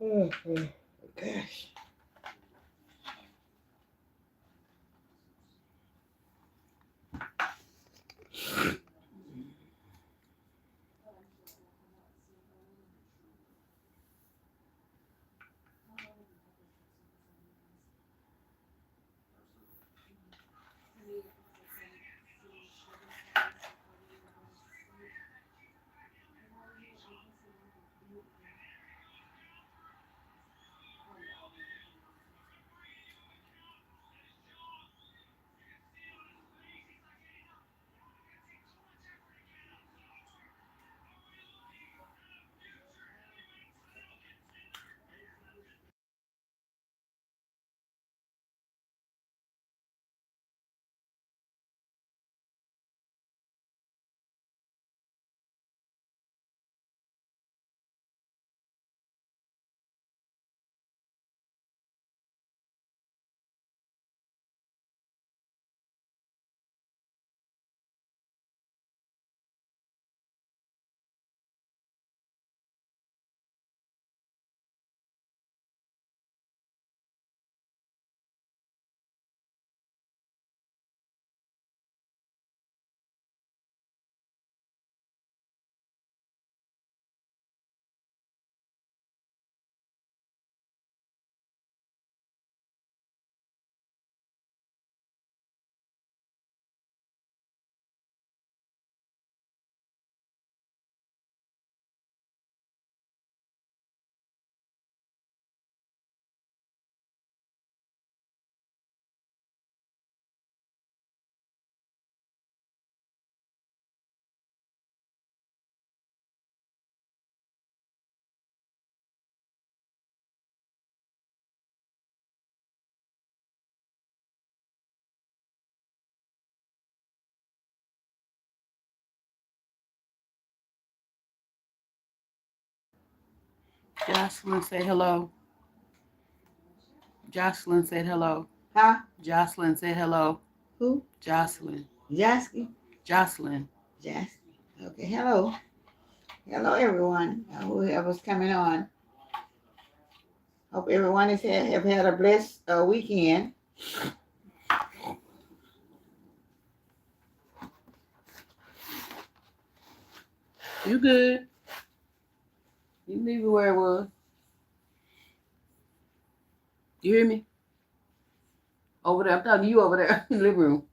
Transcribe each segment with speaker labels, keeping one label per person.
Speaker 1: Oh, gosh.
Speaker 2: Jocelyn said hello. Jocelyn said hello.
Speaker 1: Huh?
Speaker 2: Jocelyn said hello.
Speaker 1: Who?
Speaker 2: Jocelyn.
Speaker 1: Jasky?
Speaker 2: Jocelyn.
Speaker 1: Jasky. Okay, hello. Hello, everyone. Whoever's coming on. Hope everyone have had a blessed weekend.
Speaker 2: You good? You leave it where it was. You hear me? Over there. I'm talking to you over there in the living room.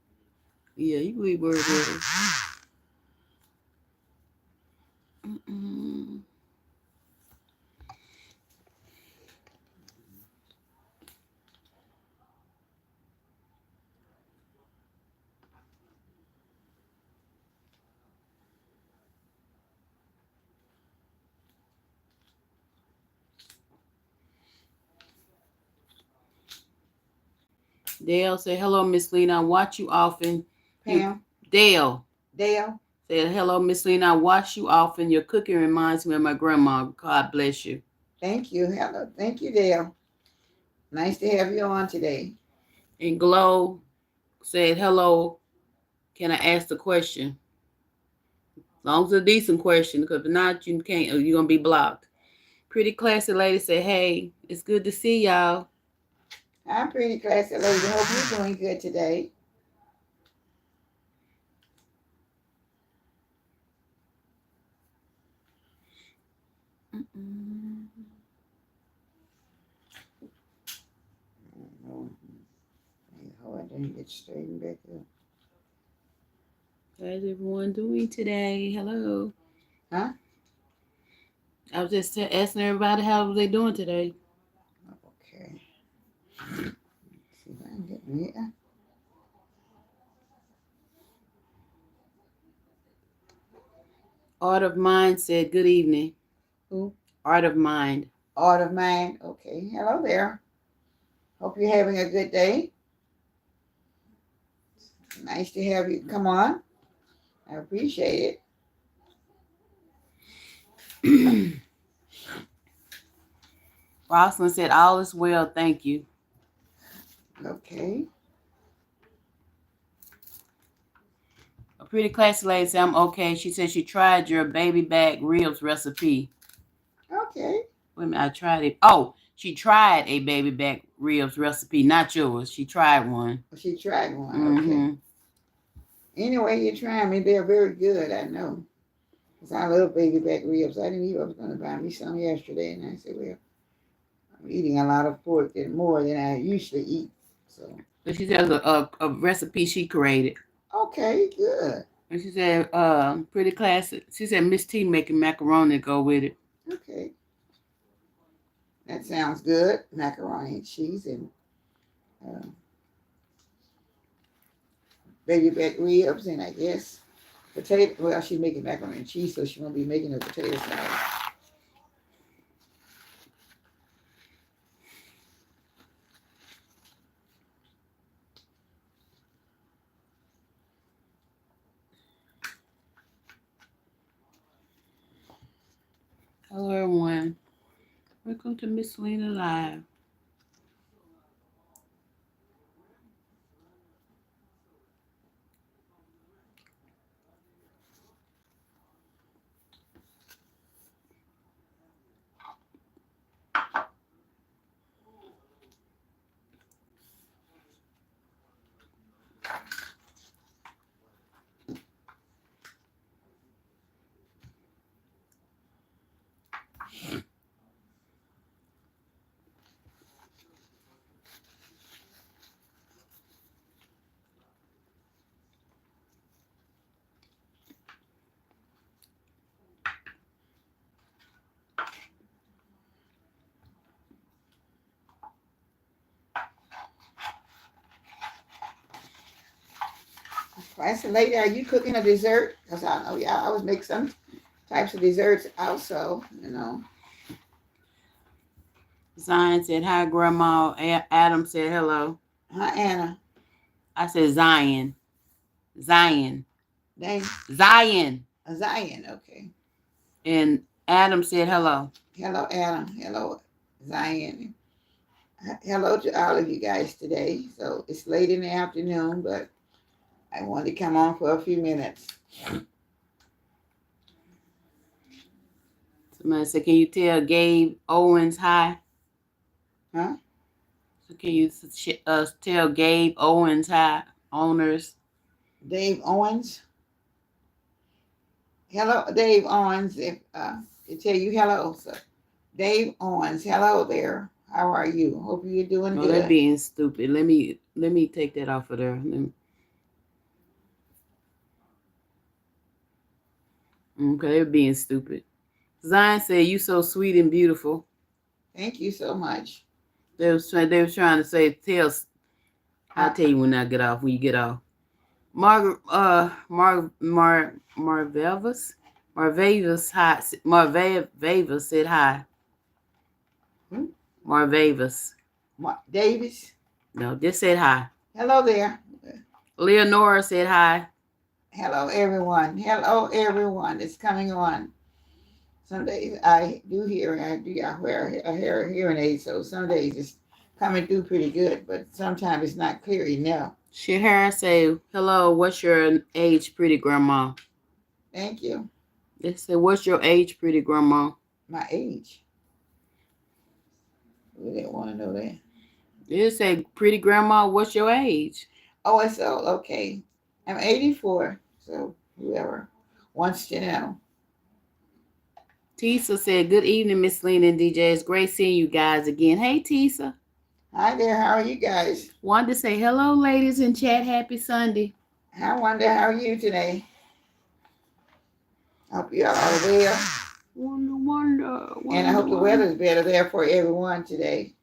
Speaker 2: Yeah, you leave where it was. Mm-mm. Dale said, hello, Miss Lena. I watch you often.
Speaker 1: Pam?
Speaker 2: Dale
Speaker 1: Dale?
Speaker 2: said, hello, Miss Lena. I watch you often. Your cooking reminds me of my grandma. God bless you.
Speaker 1: Thank you. Hello. Thank you, Dale. Nice to have you on today.
Speaker 2: And Glow said, hello. Can I ask the question? As long as it's a decent question, because if not, you can't. You're gonna be blocked. Pretty classy lady said, "Hey, it's good to see y'all."
Speaker 1: I'm pretty classy lady. Hope you're doing good today. Hold on, didn't get straightened back up.
Speaker 2: How's everyone doing today? Hello.
Speaker 1: Huh?
Speaker 2: I was just asking everybody how they doing today.
Speaker 1: Okay. Let's see if I can get me.
Speaker 2: Art of Mind said, "Good evening."
Speaker 1: Who?
Speaker 2: Art of Mind.
Speaker 1: Art of Mine. Okay. Hello there. Hope you're having a good day. Nice to have you come on. I appreciate it.
Speaker 2: Rosalind said, all is well, thank you.
Speaker 1: Okay.
Speaker 2: A pretty classy lady said, I'm okay. She said she tried your baby back ribs recipe.
Speaker 1: Okay.
Speaker 2: Wait a minute, I tried it. Oh, she tried a baby back ribs recipe, not yours. She tried one.
Speaker 1: She tried one.
Speaker 2: Mm-hmm.
Speaker 1: Okay. Anyway, you're trying me. They're very good, I know. Because I love baby back ribs. I didn't even I was going to buy me some yesterday. And I said, well, I'm eating a lot of pork and more than I usually eat. So.
Speaker 2: But she said a recipe she created.
Speaker 1: Okay, good.
Speaker 2: And she said, pretty classic. She said Miss T making macaroni to go with it.
Speaker 1: Okay. That sounds good. Macaroni and cheese and uh, baby back ribs and I guess potato. Well, she's making macaroni and cheese, so she won't be making a potato salad.
Speaker 2: Hello, everyone. Welcome to Miss Lena Live.
Speaker 1: Classy lady, are you cooking a dessert? Because I know y'all always make some types of desserts also, you know.
Speaker 2: Zion said hi, Grandma. Adam said hello.
Speaker 1: Hi, Anna.
Speaker 2: I said Zion. Zion.
Speaker 1: Dang.
Speaker 2: Zion.
Speaker 1: Zion, okay.
Speaker 2: And Adam said hello.
Speaker 1: Hello, Anna. Hello, Zion. Hello to all of you guys today. So it's late in the afternoon, but I wanted to come on for a few minutes.
Speaker 2: Somebody said, can you tell Gabe Owens hi?
Speaker 1: Huh?
Speaker 2: So can you tell Gabe Owens hi, owners?
Speaker 1: Dave Owens. Hello, Dave Owens. If to tell you hello, sir. Dave Owens. Hello there. How are you? Hope you're doing
Speaker 2: No,
Speaker 1: good.
Speaker 2: they're being stupid. Let me take that off of there. Okay, they're being stupid. Zion said, you so sweet and beautiful.
Speaker 1: Thank you so much.
Speaker 2: They was trying to say, I'll tell you when I get off, when you get off. Marvelous hi. Marvavis said hi. Marvavis.
Speaker 1: Davis.
Speaker 2: No, just said hi.
Speaker 1: Hello there.
Speaker 2: Leonora said hi.
Speaker 1: Hello everyone. Hello everyone that's coming on. Some days I do hear, I do wear a hearing aid, so some days it's coming through pretty good, but sometimes it's not clear enough.
Speaker 2: Shahara say, hello, what's your age, pretty grandma?
Speaker 1: Thank you.
Speaker 2: They said, what's your age, pretty grandma?
Speaker 1: My age. We didn't want to know that.
Speaker 2: They say, pretty grandma, what's your age?
Speaker 1: Oh, it's all okay. I'm 84, so whoever wants to know.
Speaker 2: Tisa said, good evening, Miss Lena and DJ. It's great seeing you guys again. Hey, Tisa.
Speaker 1: Hi there. How are you guys?
Speaker 2: Wanted to say hello, ladies in chat. Happy Sunday.
Speaker 1: I wonder how are you today? Hope you all are well.
Speaker 2: Wonder.
Speaker 1: And I hope the weather's better there for everyone today.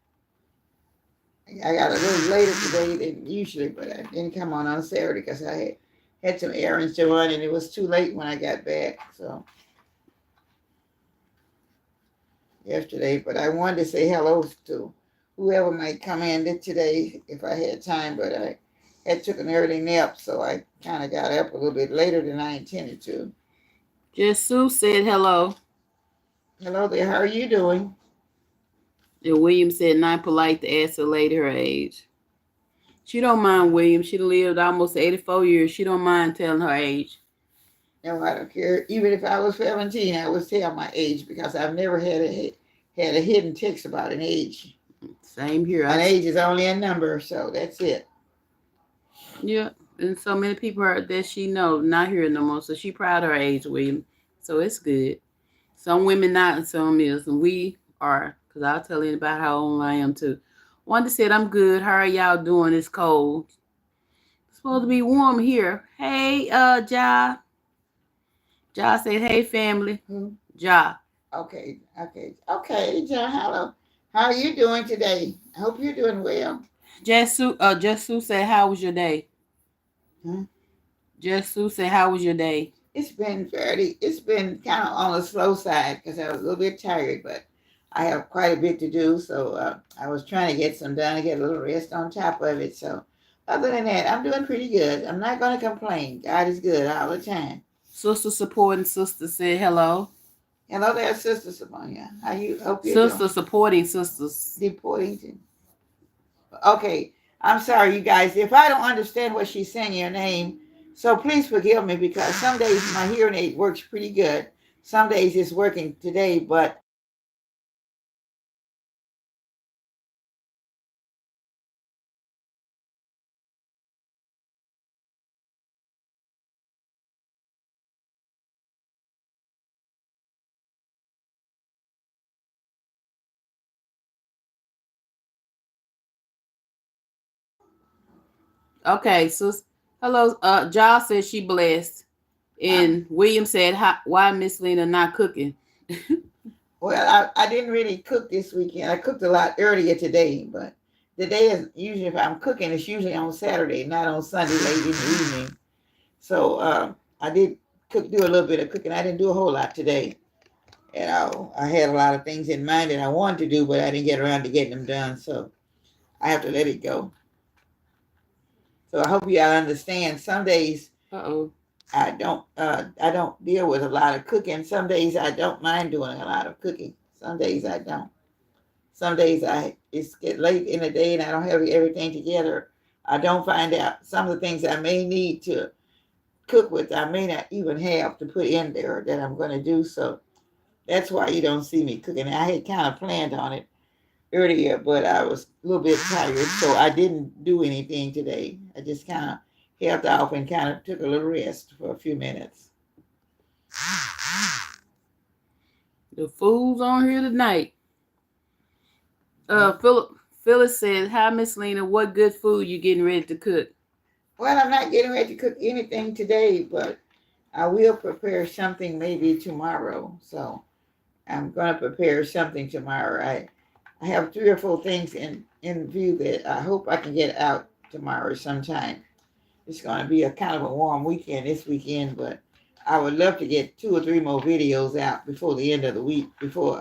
Speaker 1: I got a little later today than usually, but I didn't come on Saturday because I had some errands to run and it was too late when I got back. So yesterday, but I wanted to say hello to whoever might come in today if I had time, but I had took an early nap, so I kind of got up a little bit later than I intended to.
Speaker 2: Jesus said hello.
Speaker 1: Hello there. How are you doing?
Speaker 2: And William said, not polite to ask a lady her age. She don't mind William. She lived almost 84 years. She don't mind telling her age.
Speaker 1: No, I don't care. Even if I was 17, I would tell my age because I've never had a hidden text about an age.
Speaker 2: Same here.
Speaker 1: An age is only a number, so that's it.
Speaker 2: Yeah, and so many people are, that she know not here no more. So she proud of her age, William. So it's good. Some women not, and some is, and we are. Cause I'll tell anybody how old I am too. Wanda said, "I'm good. How are y'all doing? It's cold. It's supposed to be warm here. Hey, Ja. Ja said, "Hey, family.
Speaker 1: Hmm?
Speaker 2: Ja.
Speaker 1: Okay, John. Hello. How are you doing today? I hope you're doing well.
Speaker 2: Jesu said, how was your day?
Speaker 1: Huh?
Speaker 2: Jesu said, how was your day?
Speaker 1: It's been kind of on the slow side because I was a little bit tired, but I have quite a bit to do. So I was trying to get some done and get a little rest on top of it. So other than that, I'm doing pretty good. I'm not going to complain. God is good all the time.
Speaker 2: Sister supporting sister said hello.
Speaker 1: Hello there, Sister Samonia. How you? Hope you're
Speaker 2: Sister
Speaker 1: doing.
Speaker 2: supporting sisters.
Speaker 1: Deporting. Okay, I'm sorry, you guys. If I don't understand what she's saying, your name, so please forgive me because some days my hearing aid works pretty good. Some days it's working today, but
Speaker 2: Okay, sis. Hello. Ja said she blessed,
Speaker 1: I'm
Speaker 2: and William said, why Miss Lena not cooking?
Speaker 1: well. I didn't really cook this weekend. I cooked a lot earlier today, but the day is usually if I'm cooking, it's usually on Saturday, not on Sunday late in the evening. So I did do a little bit of cooking. I didn't do a whole lot today. I had a lot of things in mind that I wanted to do, but I didn't get around to getting them done. So I have to let it go. So I hope you all understand. Some days
Speaker 2: Uh-oh.
Speaker 1: I don't deal with a lot of cooking. Some days I don't mind doing a lot of cooking. Some days I don't. Some days it's get late in the day and I don't have everything together. I don't find out some of the things I may need to cook with. I may not even have to put in there that I'm going to do. So that's why you don't see me cooking. I had kind of planned on it earlier, but I was a little bit tired, so I didn't do anything today. I just kind of held off and kind of took a little rest for a few minutes.
Speaker 2: The food's on here tonight.
Speaker 1: Yeah.
Speaker 2: Phyllis said, hi, Miss Lena. What good food you getting ready to cook?
Speaker 1: Well, I'm not getting ready to cook anything today, but I will prepare something maybe tomorrow. So I'm going to prepare something tomorrow. I have 3 or 4 things in view that I hope I can get out tomorrow sometime. It's going to be a kind of a warm weekend this weekend, but I would love to get 2 or 3 more videos out before the end of the week, before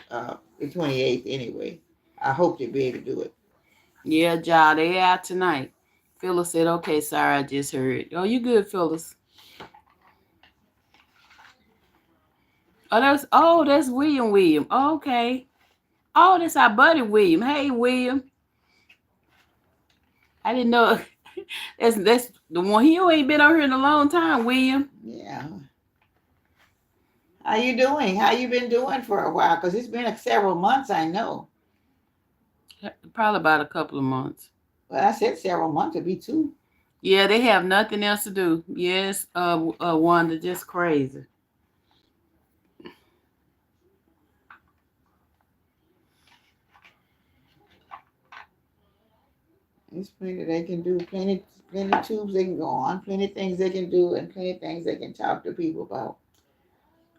Speaker 1: the 28th anyway. I hope to be able to do it.
Speaker 2: Yeah, Ja, they out tonight. Phyllis said, okay, sorry, I just heard. Oh, you good, Phyllis? That's William William. Oh, okay. Oh, that's our buddy William. Hey, William. I didn't know. That's the one. He ain't been on here in a long time, William.
Speaker 1: Yeah. How you doing? How you been doing for a while? Because it's been several months, I know.
Speaker 2: Probably about a couple of months.
Speaker 1: Well, I said several months. It'd be 2.
Speaker 2: Yeah, they have nothing else to do. Yes, Wanda, just crazy.
Speaker 1: There's plenty they can do. Plenty tubes they can go on. Plenty things they can do, and plenty things they can talk to people about.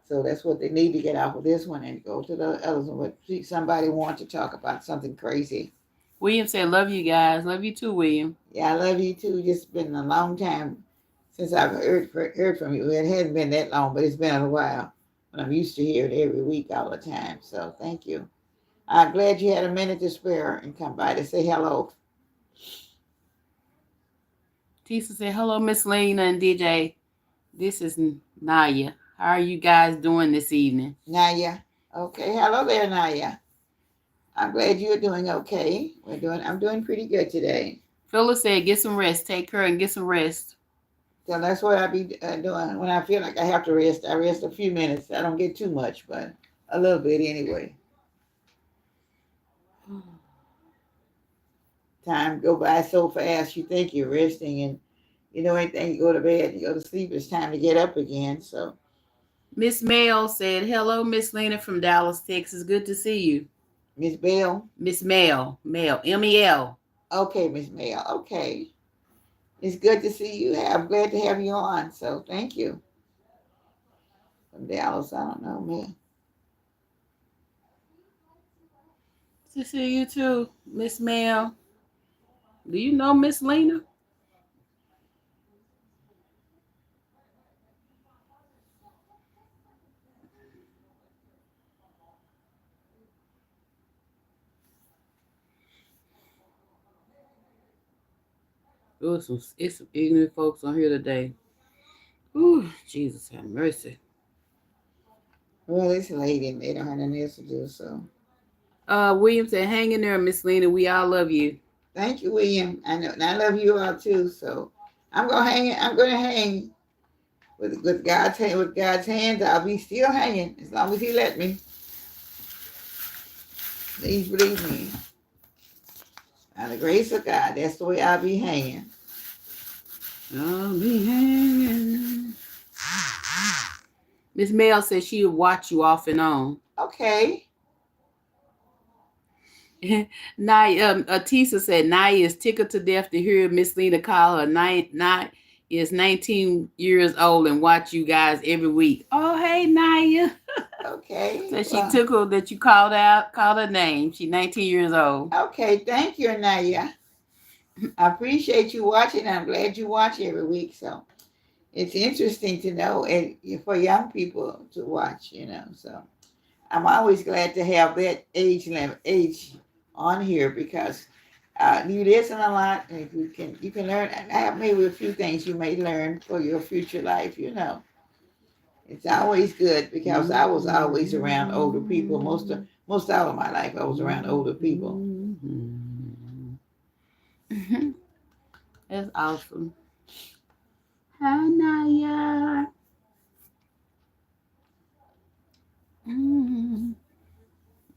Speaker 1: So that's what they need to get off of this one and go to the others one. But see, somebody wants to talk about something crazy.
Speaker 2: William said, love you guys. Love you too, William.
Speaker 1: Yeah, I love you too. Just been a long time since I've heard from you. It hasn't been that long, but it's been a while. But I'm used to hearing it every week all the time. So thank you. I'm glad you had a minute to spare and come by to say hello.
Speaker 2: Tisa said, hello, Miss Lena and DJ. This is Naya. How are you guys doing this evening?
Speaker 1: Naya. Okay, hello there, Naya. I'm glad you're doing okay. I'm doing pretty good today.
Speaker 2: Phyllis said, get some rest. Take care and get some rest.
Speaker 1: So that's what I be doing when I feel like I have to rest. I rest a few minutes. I don't get too much, but a little bit anyway. Time go by so fast. You think you're resting, and you know anything. You go to bed, you go to sleep. It's time to get up again. So
Speaker 2: Miss Mel said, hello, Miss Lena from Dallas, Texas. Good to see you.
Speaker 1: Miss Bell.
Speaker 2: Miss Mel, Mel.
Speaker 1: Okay, Miss Mel. Okay. It's good to see you. I'm glad to have you on. So thank you. From Dallas, I don't know, man.
Speaker 2: To see you too, Miss Mel. Do you know Miss Lena? It's some ignorant folks on here today. Ooh, Jesus have mercy.
Speaker 1: Well, it's late and they don't have nothing else to do. So
Speaker 2: William said, hang in there, Miss Lena. We all love you.
Speaker 1: thank you, William. I know, and I love you all too. So I'm gonna hang. I'm gonna hang with God's hand. With God's hands, I'll be still hanging as long as He let me. Please believe me. By the grace of God, that's the way I'll be hanging.
Speaker 2: I'll be hanging. Miss Mel said she'll watch you off and on.
Speaker 1: Okay.
Speaker 2: Naya, Atisa said Naya is tickled to death to hear Miss Lena call her. Naya is 19 years old and watch you guys every week. Oh, hey, Naya.
Speaker 1: Okay.
Speaker 2: So she tickled that you called her name. She's 19 years old.
Speaker 1: Okay, thank you, Naya. I appreciate you watching. I'm glad you watch every week. So it's interesting to know, and for young people to watch, So I'm always glad to have that age on here because you listen a lot, and if you can learn. And I have maybe a few things you may learn for your future life. It's always good because I was always around older people. Most all of my life, I was around older people.
Speaker 2: That's awesome. Hi, Naya.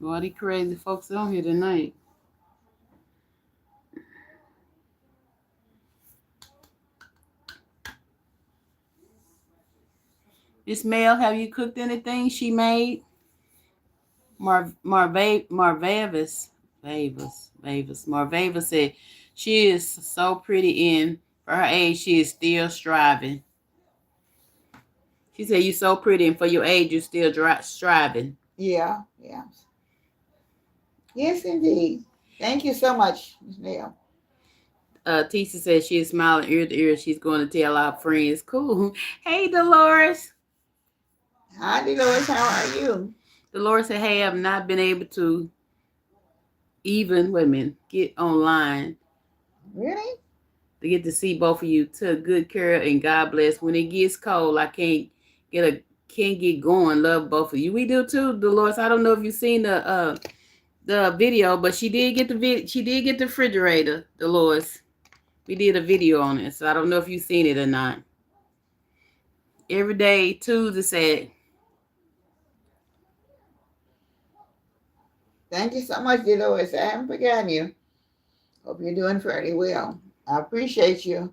Speaker 2: Boy, these crazy folks on here tonight. Miss Mel, have you cooked anything she made? Marvavis said she is so pretty and for her age she is still striving. She said you're so pretty and for your age you're still striving.
Speaker 1: Yeah. Yes, indeed. Thank you so much, Ms. Mel.
Speaker 2: Tisa said she is smiling ear to ear. She's going to tell our friends. Cool. Hey, Dolores.
Speaker 1: Hi, Dolores. How are you?
Speaker 2: Dolores said, hey, I've not been able to get online.
Speaker 1: Really?
Speaker 2: To get to see both of you. To good care and God bless. When it gets cold, I can't get going. Love both of you. We do too, Dolores. I don't know if you've seen the video, but she did get the refrigerator, Dolores. We did a video on it, so I don't know if you've seen it or not. Every day, Tuesday said.
Speaker 1: Thank you so much, Dolores. I haven't forgotten you. Hope you're doing fairly well. I appreciate you.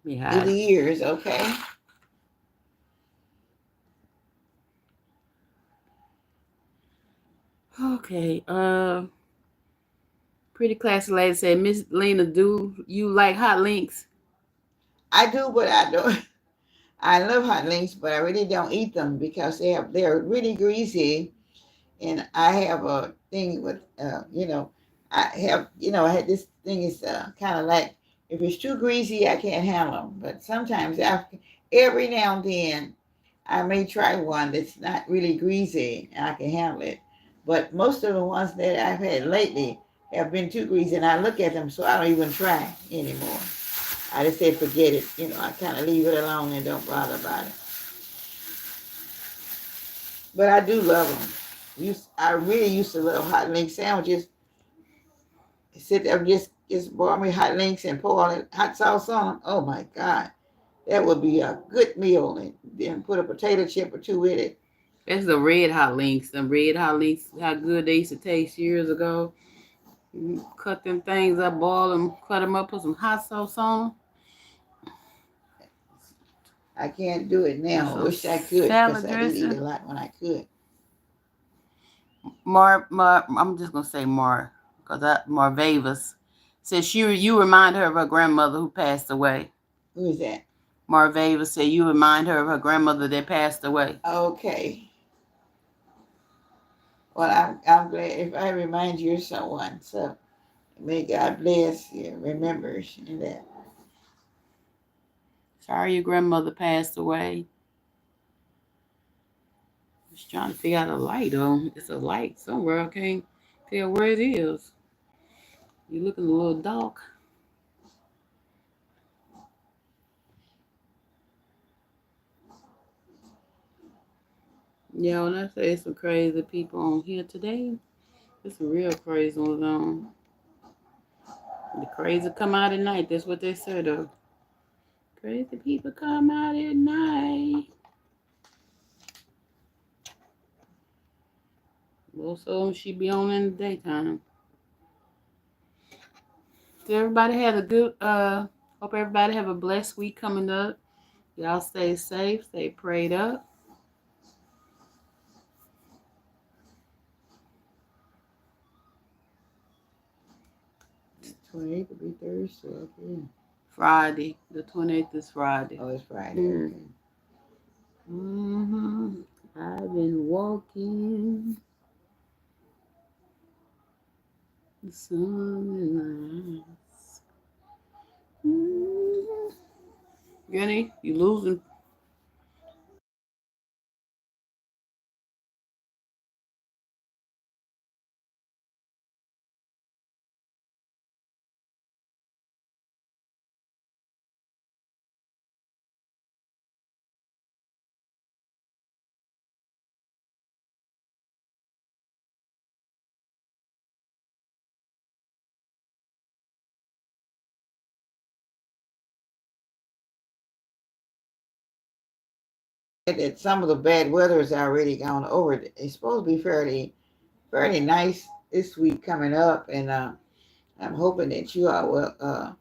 Speaker 2: Yeah.
Speaker 1: Through the years, okay?
Speaker 2: Okay. Pretty classy lady said, Miss Lena, do you like hot links?
Speaker 1: I do, but I don't. I love hot links, but I really don't eat them because they're really greasy, and I have a thing with I had this thing is kind of like if it's too greasy, I can't handle them. But sometimes every now and then, I may try one that's not really greasy and I can handle it. But most of the ones that I've had lately have been too greasy, and I look at them, so I don't even try anymore. I just say forget it. I kind of leave it alone and don't bother about it. But I do love them. I really used to love hot link sandwiches. Sit there and just boil me hot links and pour all that hot sauce on them. Oh my God, that would be a good meal. And then put a potato chip or two with it.
Speaker 2: That's the red hot links. The red hot links, how good they used to taste years ago. You cut them things up, boil them, cut them up, put some hot sauce on.
Speaker 1: I can't do it
Speaker 2: With
Speaker 1: now. I
Speaker 2: some
Speaker 1: wish I could because
Speaker 2: salad
Speaker 1: I did eat
Speaker 2: dressing.
Speaker 1: a lot when I could.
Speaker 2: I'm just gonna say because Marvavis said you remind her of her grandmother who passed away.
Speaker 1: Who is that?
Speaker 2: Marvavis said you remind her of her grandmother that passed away.
Speaker 1: Okay. Well, I'm glad if I remind you of someone. So may God bless you, remembers in that.
Speaker 2: Sorry your grandmother passed away. Just trying to figure out a light on. It's a light somewhere. I can't tell where it is. You looking a little dark. Yeah, when I say some crazy people on here today, there's some real crazy ones on. The crazy come out at night. That's what they said though. Crazy people come out at night. Most of them she be on in the daytime. So everybody had a good hope everybody have a blessed week coming up. Y'all stay safe, stay prayed up.
Speaker 1: 28th will be Thursday. Okay.
Speaker 2: Friday. The 28th is Friday.
Speaker 1: Oh, it's Friday. Okay.
Speaker 2: I've been walking the sun. Jenny, you losing.
Speaker 1: That some of the bad weather is already gone over. It's supposed to be fairly nice this week coming up, and I'm hoping that you all will.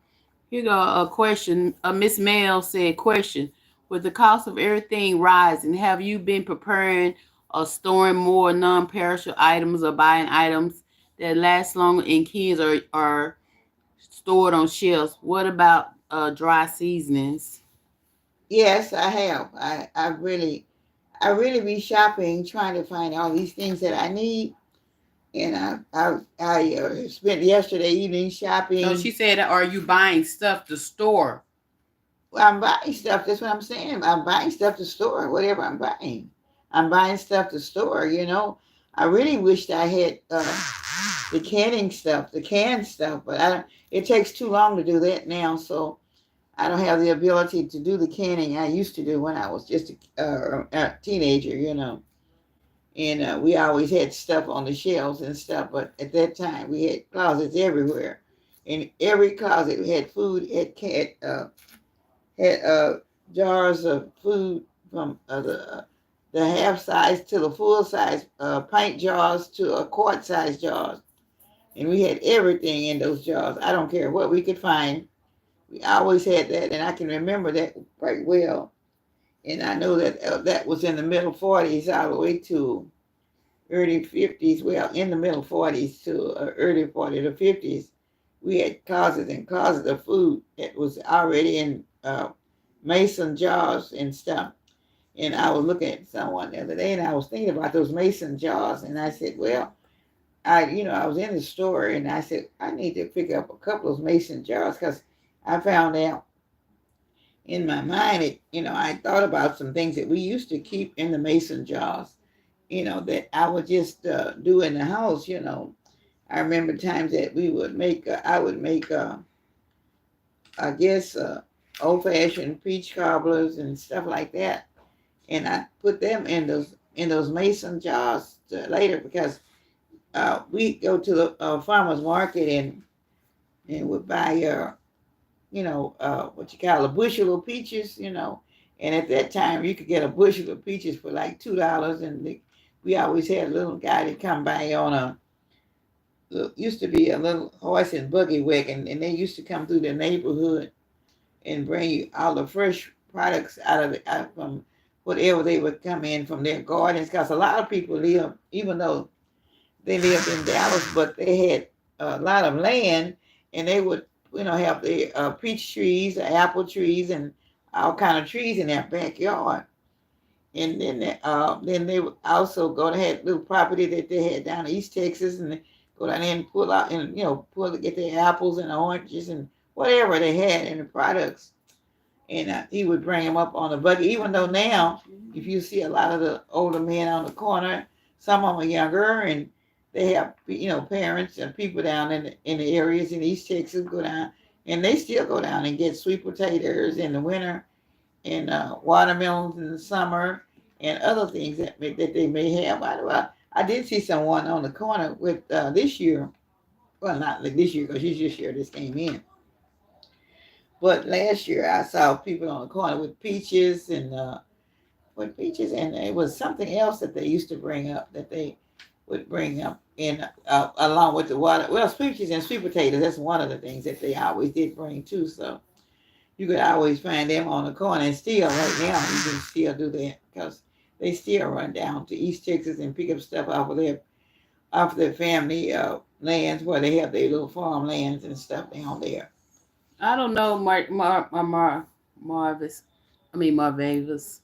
Speaker 2: Here go a question. Miss Mel said, question: with the cost of everything rising, have you been preparing or storing more non-perishable items or buying items that last longer in cans or are stored on shelves? What about dry seasonings?
Speaker 1: Yes, I have. I really be shopping, trying to find all these things that I need, and I spent yesterday evening
Speaker 2: No,
Speaker 1: shopping.
Speaker 2: she said, are you buying stuff to store?
Speaker 1: Well, I'm buying stuff. That's what I'm saying. I'm buying stuff to store. Whatever I'm buying stuff to store. I really wished I had the canning stuff, the canned stuff, but I don't. It takes too long to do that now, so I don't have the ability to do the canning I used to do when I was just a teenager. And we always had stuff on the shelves and stuff. But at that time, we had closets everywhere. In every closet, we had food. Had jars of food from the half size to the full size pint jars to a quart size jars, and we had everything in those jars. I don't care what we could find. We always had that, and I can remember that quite well. And I know that that was in the middle 40s all the way to early 50s. Well, in the middle 40s to early 40s to 50s, we had closets and closets of food that was already in mason jars and stuff. And I was looking at someone the other day, and I was thinking about those mason jars, and I said, well, I was in the store, and I said, I need to pick up a couple of mason jars because I found out in my mind, I thought about some things that we used to keep in the mason jars, that I would just do in the house. I remember times that I would make, I guess, old fashioned peach cobblers and stuff like that. And I put them in those in those mason jars later because we go to the farmer's market and would buy what you call a bushel of peaches, and at that time you could get a bushel of peaches for like $2, and we always had a little guy that come by on used to be a little horse and buggy wagon, and they used to come through the neighborhood and bring you all the fresh products out from whatever they would come in from their gardens. Because a lot of people live, even though they lived in Dallas, but they had a lot of land, and they would, have the peach trees, the apple trees, and all kind of trees in their backyard. And then they would also go to had little property that they had down in East Texas, and they go down there and pull out and pull to get their apples and oranges and whatever they had in the products. And he would bring them up on the buggy. Even though now, if you see a lot of the older men on the corner, some of them are younger, and they have parents and people down in the areas in East Texas go down, and they still go down and get sweet potatoes in the winter and watermelons in the summer and other things that they may have. I did see someone on the corner with this year. Well, not like this year because she's this year just came in. But last year I saw people on the corner with peaches and it was something else that they used to bring up that they would bring up in along with the water. Well, peaches and sweet potatoes. That's one of the things that they always did bring too. So you could always find them on the corner, and still right now you can still do that because they still run down to East Texas and pick up stuff off their family lands where they have their little farm lands and stuff down there.
Speaker 2: I don't know, Marvis. I mean Marvavis.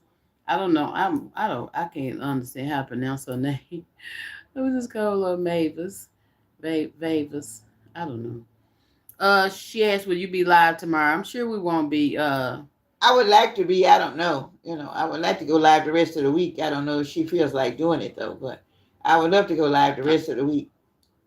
Speaker 2: I don't know. I can't understand how to pronounce her name. Let me just call her Mavis. Vavis. I don't know. She asked, "Will you be live tomorrow?" I'm sure we won't be.
Speaker 1: I would like to be. I don't know. I would like to go live the rest of the week. I don't know if she feels like doing it though, but I would love to go live the rest of the week.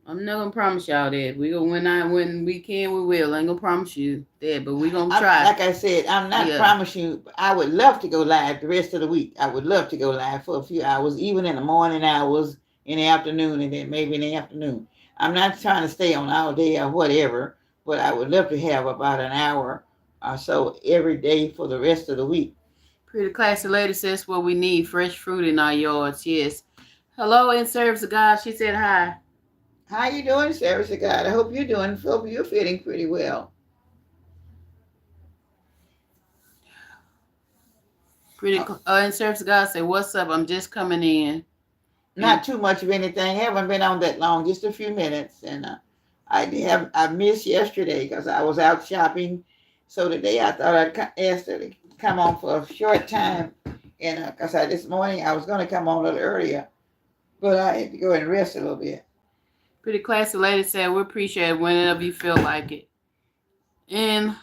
Speaker 2: I'm not gonna promise y'all that. We gonna when we can we will. I ain't gonna promise you that, but we gonna try.
Speaker 1: Like I said, I'm not promising you. I would love to go live the rest of the week. I would love to go live for a few hours, even in the morning hours, in the afternoon, and then maybe in the afternoon. I'm not trying to stay on all day or whatever, but I would love to have about an hour or so every day for the rest of the week.
Speaker 2: Pretty classy lady says what we need: fresh fruit in our yards. Yes. Hello, in service of God. She said hi.
Speaker 1: How you doing, service of God? I hope you're doing. Hope you're feeling pretty well.
Speaker 2: Pretty in service of God say, "What's up? I'm just coming in."
Speaker 1: Not too much of anything. Haven't been on that long, just a few minutes. And I missed yesterday because I was out shopping. So today I thought I'd ask her to come on for a short time. And because this morning I was going to come on a little earlier, but I had to go and rest a little bit.
Speaker 2: Pretty classy lady said, "We appreciate it whenever you feel like it." And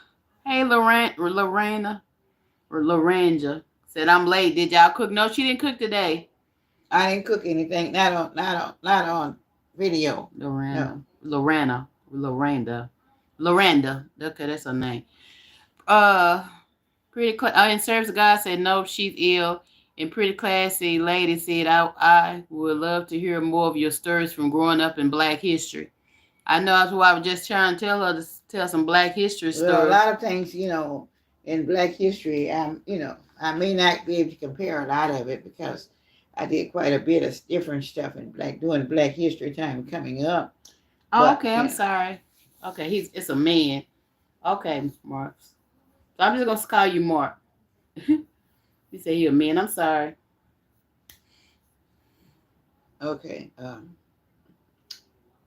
Speaker 2: hey, Lorena or Loranja said, "I'm late. Did y'all cook?" No, she didn't cook today.
Speaker 1: I didn't cook anything. Not on video.
Speaker 2: Lorena, no. Lorenda. Okay, that's her name. Pretty in service of God said no, she's ill. And pretty classy lady said, I would love to hear more of your stories from growing up in Black history. I know that's why I was just trying to tell her to tell some Black history stories.
Speaker 1: Well, a lot of things, in Black history, I may not be able to compare a lot of it because I did quite a bit of different stuff in doing Black History time coming up.
Speaker 2: Oh, but, okay, I'm sorry. Okay, it's a man. Okay, Mark. So I'm just gonna call you Mark. You say you're a man. I'm sorry.
Speaker 1: Okay.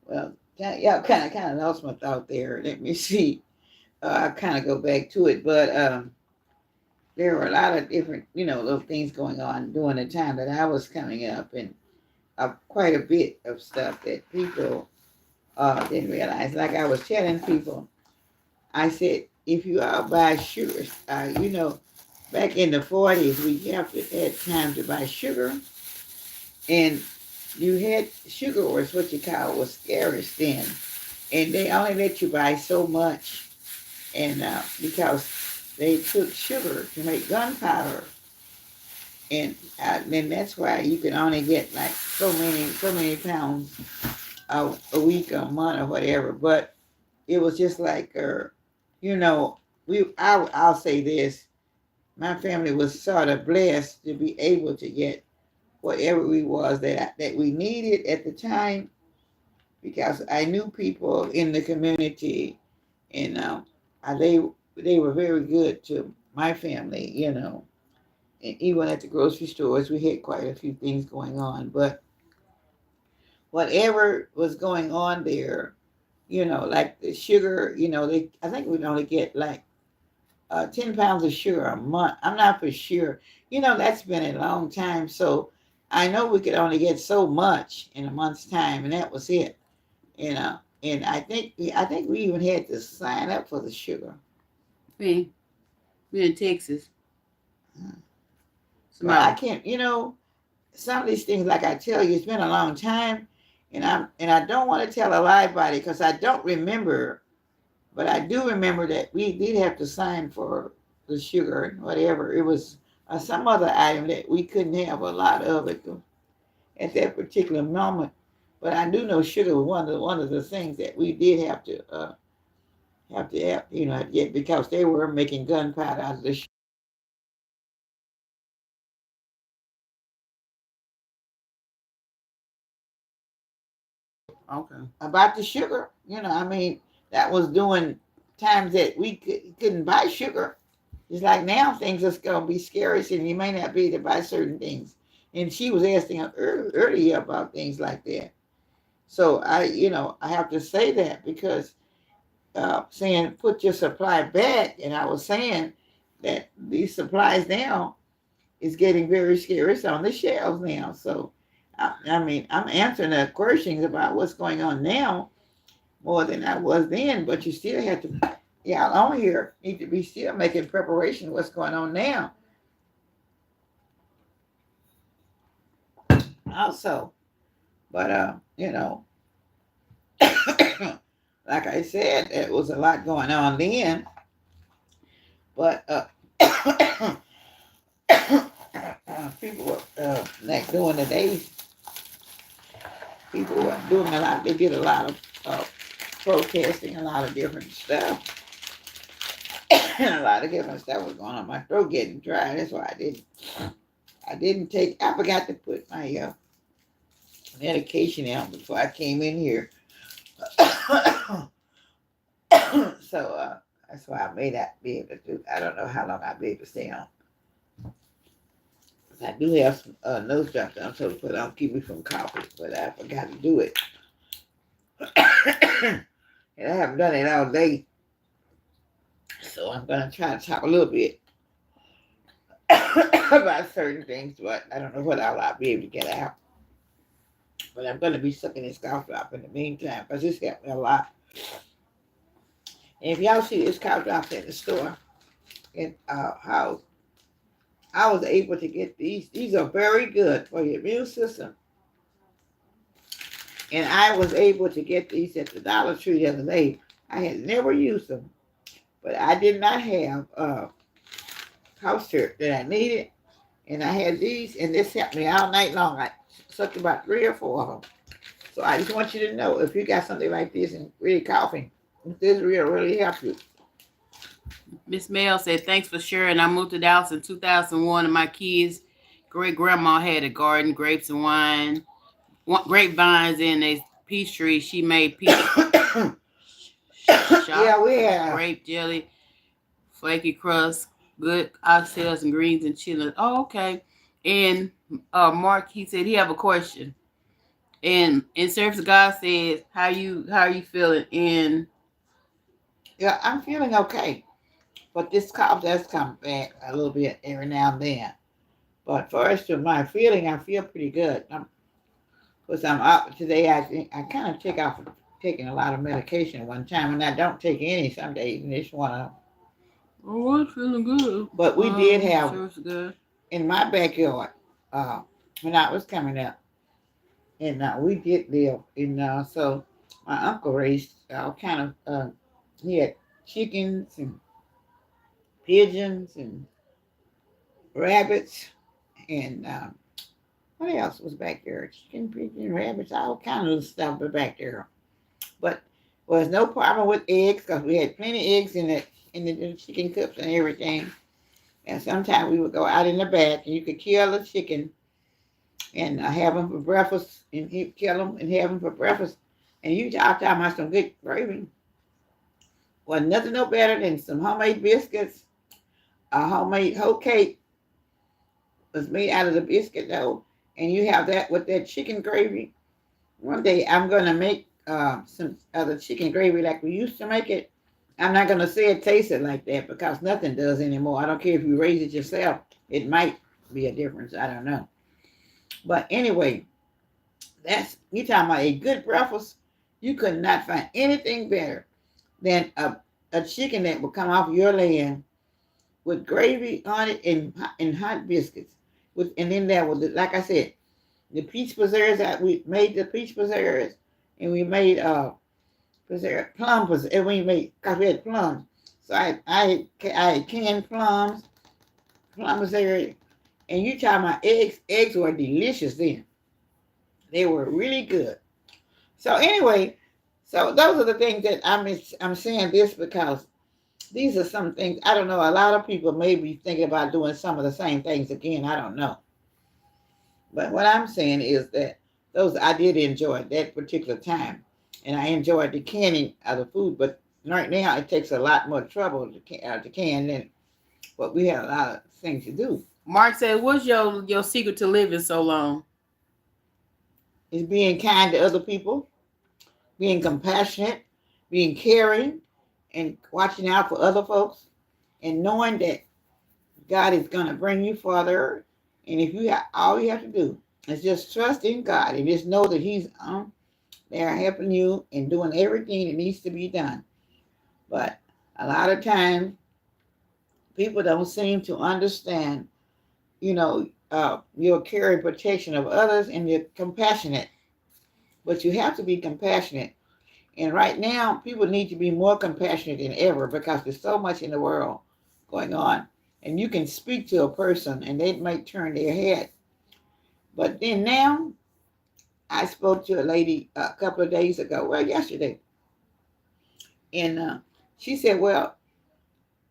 Speaker 1: Well, y'all kind of lost my thought there. Let me see. I kind of go back to it, but there were a lot of different, little things going on during the time that I was coming up, and quite a bit of stuff that people didn't realize. Like I was telling people, I said, if you buy sugar, back in the 40s, we had time to buy sugar, and you had sugar was what you call was scarce then, and they only let you buy so much, and because they took sugar to make gunpowder, and then that's why you can only get like so many pounds a week or a month or whatever. But it was just like, you know, I'll say this: my family was sort of blessed to be able to get whatever we was that we needed at the time, because I knew people in the community, and they were very good to my family, you know. And even at the grocery stores, we had quite a few things going on. But whatever was going on there, you know, like the sugar, you know, I think we'd only get like 10 pounds of sugar a month. I'm not for sure. You know, that's been a long time. So I know we could only get so much in a month's time, and that was it. You know, and I think we even had to sign up for the sugar.
Speaker 2: We we in Texas.
Speaker 1: But I
Speaker 2: Somebody.
Speaker 1: can't, some of these things, like I tell you, it's been a long time, and I don't want to tell a lie about it because I don't remember, but I do remember that we did have to sign for the sugar and whatever. It was some other item that we couldn't have a lot of it at that particular moment. But I do know sugar was one of the things that we did have to get, because they were making gunpowder out of the sugar.
Speaker 2: Okay.
Speaker 1: About the sugar. I mean, that was during times that we couldn't buy sugar. It's like now things are going to be scarce and you may not be able to buy certain things. And she was asking earlier about things like that. So I have to say that because saying put your supply back, and I was saying that these supplies now is getting very scarce on the shelves now. So, I mean, I'm answering the questions about what's going on now more than I was then, but you still have to, yeah, on here need to be still making preparation what's going on now. Also, but like I said, it was a lot going on then, but people were like doing the days. People were doing a lot. They did a lot of protesting, a lot of different stuff, and a lot of different stuff was going on. My throat getting dry. That's why I didn't take. I forgot to put my medication out before I came in here. So that's why I may not be able to do. I don't know how long I'll be able to stay on. 'Cause I do have some nose drops that I'm supposed to put on, keep me from coughing, but I forgot to do it. And I haven't done it all day, so I'm gonna try to talk a little bit about certain things, but I don't know what I'll be able to get out. But I'm gonna be sucking this cough drop in the meantime because it's got me a lot. And if y'all see this cough drop in the store in house, I was able to get these. These are very good for your immune system. And I was able to get these at the Dollar Tree the other day. I had never used them, but I did not have cough syrup that I needed. And I had these, and this helped me all night long. I sucked about 3 or 4 of them. So I just want you to know, if you got something like this and really coughing, this will really help you.
Speaker 2: Miss Mel said, "Thanks for sharing. I moved to Dallas in 2001, and my kids' great grandma had a garden, grapes and wine, grapevines, and a peach tree. She made peach
Speaker 1: Yeah,
Speaker 2: shot,
Speaker 1: we have.
Speaker 2: grape jelly, flaky crust, good oxtails and greens and chili." Oh, okay. And Mark, he said he have a question. And Service of God says, how you feeling? And
Speaker 1: Yeah, I'm feeling okay. But this cough does come back a little bit every now and then. But for us to my feeling, I feel pretty good. Because I'm up today. I think I kind of take off taking a lot of medication one time, and I don't take any some days, and this one.
Speaker 2: oh, I'm feeling good.
Speaker 1: But we did have
Speaker 2: Service of God.
Speaker 1: in my backyard uh, when I was coming up, and we did live in. So my uncle raised all kind of. He had chickens and pigeons and rabbits And what else was back there? Chicken, pigeon, rabbits, all kind of stuff was back there. But there was no problem with eggs because we had plenty of eggs in the chicken cups and everything. And sometimes we would go out in the back and you could kill a chicken and have them for breakfast and kill them and have them for breakfast. And you talk about some good gravy. Well, nothing no better than some homemade biscuits. A homemade whole cake was made out of the biscuit dough, and you have that with that chicken gravy. One day I'm gonna make some other chicken gravy like we used to make it. I'm not gonna say it tasted like that because nothing does anymore. I don't care if you raise it yourself. It might be a difference. I don't know. But anyway, that's you talking about a good breakfast. You could not find anything better than a chicken that would come off your land with gravy on it and hot biscuits. And then there was, like I said, the peach preserves that we made the peach preserves, and we made plum preserves, and we made because we had plums. So I had canned plums, plum preserves, and you talking about eggs. Eggs were delicious then. They were really good. So anyway, so those are the things that I'm saying this because these are some things I don't know. A lot of people may be thinking about doing some of the same things again. I don't know. But what I'm saying is that those I did enjoy at that particular time, and I enjoyed the canning of the food. But right now it takes a lot more trouble to can than but we had a lot of things to do.
Speaker 2: Mark said, "What's your secret to living so long?"
Speaker 1: Is being kind to other people, being compassionate, being caring, and watching out for other folks, and knowing that God is going to bring you farther. And if you have, all you have to do is just trust in God and just know that He's there helping you and doing everything that needs to be done. But a lot of times, people don't seem to understand, your care and protection of others and you're compassionate. But you have to be compassionate. And right now, people need to be more compassionate than ever because there's so much in the world going on. And you can speak to a person and they might turn their head. But then now, I spoke to a lady a couple of days ago, well, yesterday, and she said, well,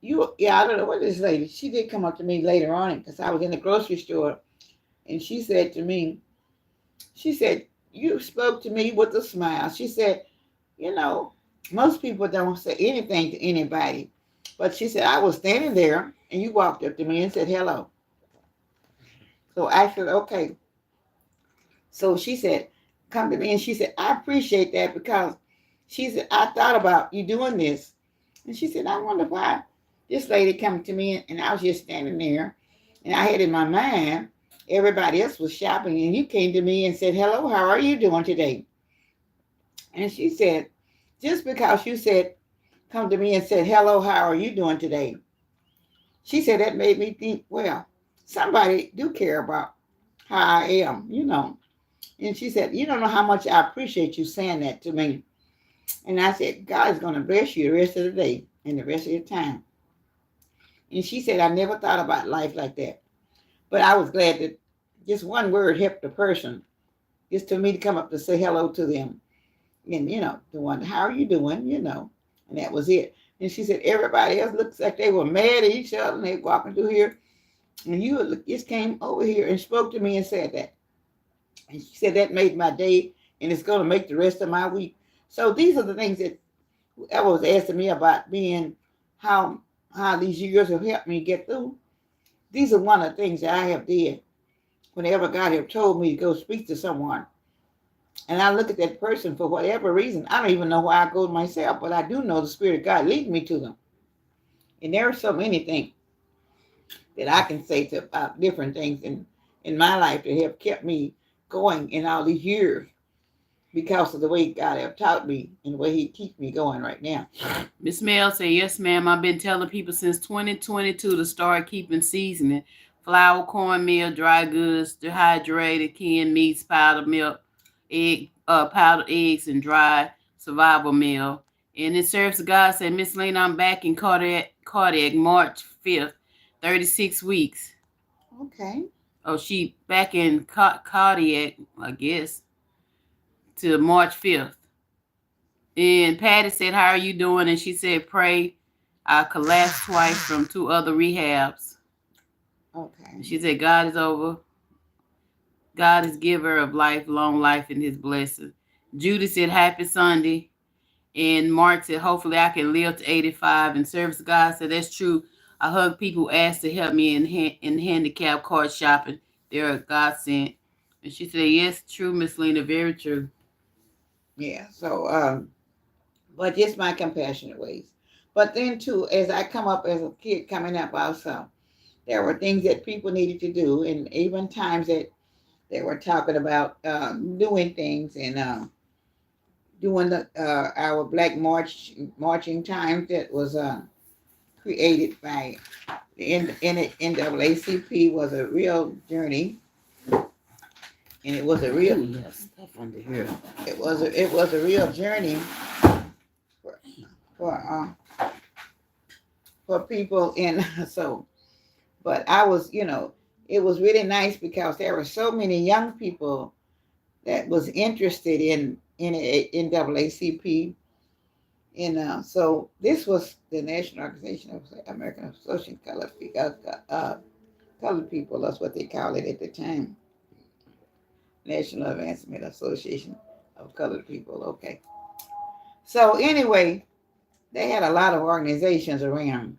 Speaker 1: I don't know what this lady, she did come up to me later on because I was in the grocery store, and she said to me, she said, you spoke to me with a smile. She said, you know, most people don't say anything to anybody. But she said, I was standing there and you walked up to me and said hello. So I said, okay. So she said, come to me. And she said, I appreciate that because she said, I thought about you doing this. And she said, I wonder why this lady come to me and I was just standing there. And I had in my mind, everybody else was shopping and you came to me and said, hello, how are you doing today? And she said, just because you said, come to me and said, hello, how are you doing today? She said, that made me think, well, somebody do care about how I am. And she said, you don't know how much I appreciate you saying that to me. And I said, God is going to bless you the rest of the day and the rest of your time. And she said, I never thought about life like that. But I was glad that just one word helped the person, just to me to come up to say hello to them. And, the one, how are you doing, and that was it. And she said, everybody else looks like they were mad at each other and they walking through here. And you just came over here and spoke to me and said that. And she said, that made my day and it's going to make the rest of my week. So these are the things that whoever was asking me about being how these years have helped me get through. These are one of the things that I have did whenever God have told me to go speak to someone. And I look at that person for whatever reason. I don't even know why I go to myself, but I do know the Spirit of God leads me to them. And there are so many things that I can say about different things in my life that have kept me going in all these years because of the way God have taught me and the way He keeps me going right now.
Speaker 2: Miss Mel said, yes, ma'am. I've been telling people since 2022 to start keeping seasoning. Flour, cornmeal, dry goods, dehydrated, canned meats, powdered milk, powdered eggs, and dry survival meal. And it serves to God said, Miss Lena, I'm back in cardiac March 5th, 36 weeks.
Speaker 1: Okay.
Speaker 2: Oh, she back in cardiac, I guess, to March 5th. And Patty said, "How are you doing?" And she said, "Pray." I collapsed twice from 2 other rehabs.
Speaker 1: Okay.
Speaker 2: And she said, "God is over. God is giver of life, long life, and His blessing." Judy said, "Happy Sunday." And Mark said, "Hopefully I can live to 85 and service God." Said, "That's true. I hug people who ask to help me in handicap card shopping. They're a godsend." And she said, "Yes, true, Miss Lena, very true."
Speaker 1: Yeah. So, but just my compassionate ways. But then too, as I come up as a kid coming up also, there were things that people needed to do, and even times that they were talking about doing things and doing the our Black marching time that was created by the NAACP was a real journey, and it was a real
Speaker 2: Ooh, yeah, stuff under here.
Speaker 1: it was a real journey for for, uh, for people in so. But I was, it was really nice because there were so many young people that was interested in NAACP. And so this was the National Organization of American Association of Colored People. That's what they called it at the time. National Advancement Association of Colored People. Okay. So anyway, they had a lot of organizations around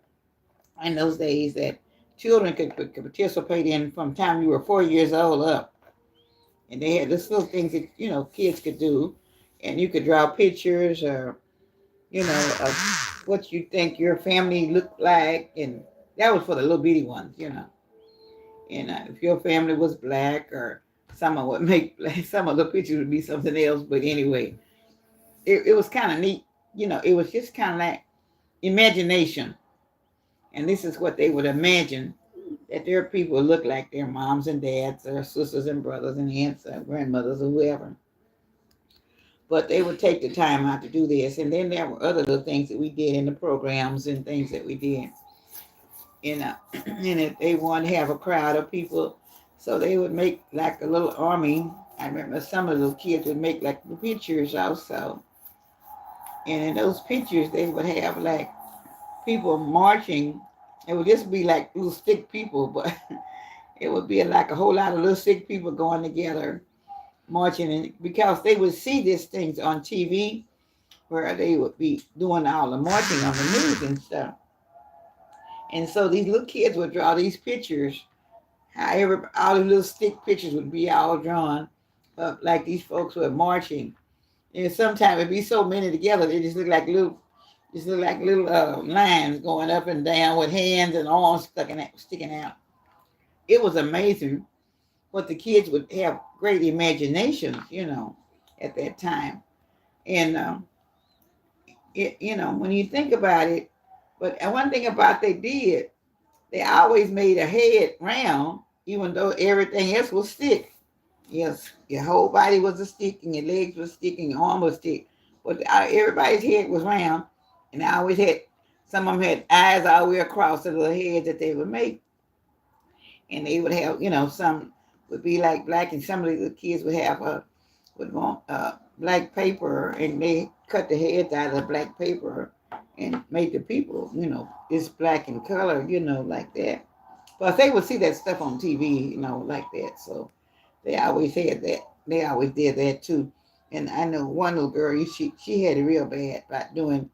Speaker 1: in those days that children could participate in from the time you were 4 years old up. And they had this little things that, kids could do. And you could draw pictures or, of what you think your family looked like. And that was for the little bitty ones. And if your family was black or someone would make, some of the pictures would be something else. But anyway, it was kind of neat. It was just kind of like imagination. And this is what they would imagine that their people look like their moms and dads or sisters and brothers and aunts or grandmothers or whoever. But they would take the time out to do this. And then there were other little things that we did in the programs and things that we did. And if they wanted to have a crowd of people, so they would make like a little army. I remember some of those kids would make like the pictures also. And in those pictures, they would have like people marching. It would just be like little stick people, but it would be like a whole lot of little sick people going together marching, and because they would see these things on TV where they would be doing all the marching on the news and stuff. And so these little kids would draw these pictures, however, all the little stick pictures would be all drawn up like these folks were marching. And sometimes it'd be so many together, they just look like little lines going up and down with hands and arms sticking out. It was amazing what the kids would have great imaginations, at that time. And when you think about it, but one thing about they did, they always made a head round, even though everything else was stick. Yes, your whole body was a stick, and your legs was stick, and your arm was stick. But everybody's head was round, and I always had some of them had eyes all the way across the little heads that they would make, and they would have, some would be like black, and some of the kids would have would want black paper, and they cut the heads out of the black paper and make the people, it's black in color, like that. But they would see that stuff on TV, like that. So they always had that. They always did that too. And I know one little girl, she had it real bad about doing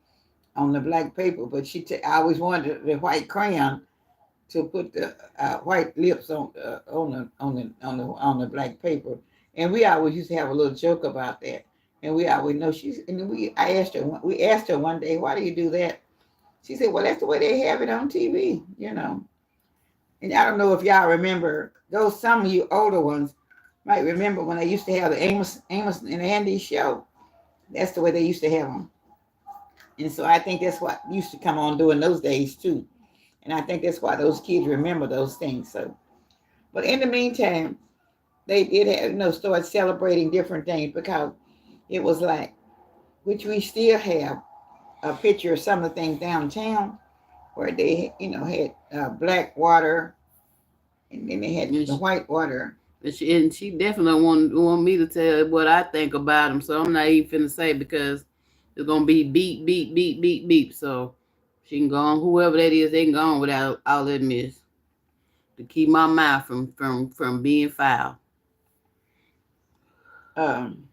Speaker 1: on the black paper, but I always wanted the white crayon to put the white lips on the black paper. And we always used to have a little joke about that. And we always know we asked her one day, why do you do that? She said, well, that's the way they have it on TV. And I don't know if y'all remember those. Some of you older ones might remember when they used to have the Amos and Andy show. That's the way they used to have them. And so I think that's what used to come on during those days too. And I think that's why those kids remember those things. So, but in the meantime, they did have, start celebrating different things because it was like, which we still have a picture of some of the things downtown where they, had black water and then they had
Speaker 2: And
Speaker 1: the white water.
Speaker 2: she definitely want me to tell what I think about them. So I'm not even finna say because it's gonna be beep beep beep beep beep. So she can go on. Whoever that is, they can go on without all that mess to keep my mouth from being foul.
Speaker 1: Um,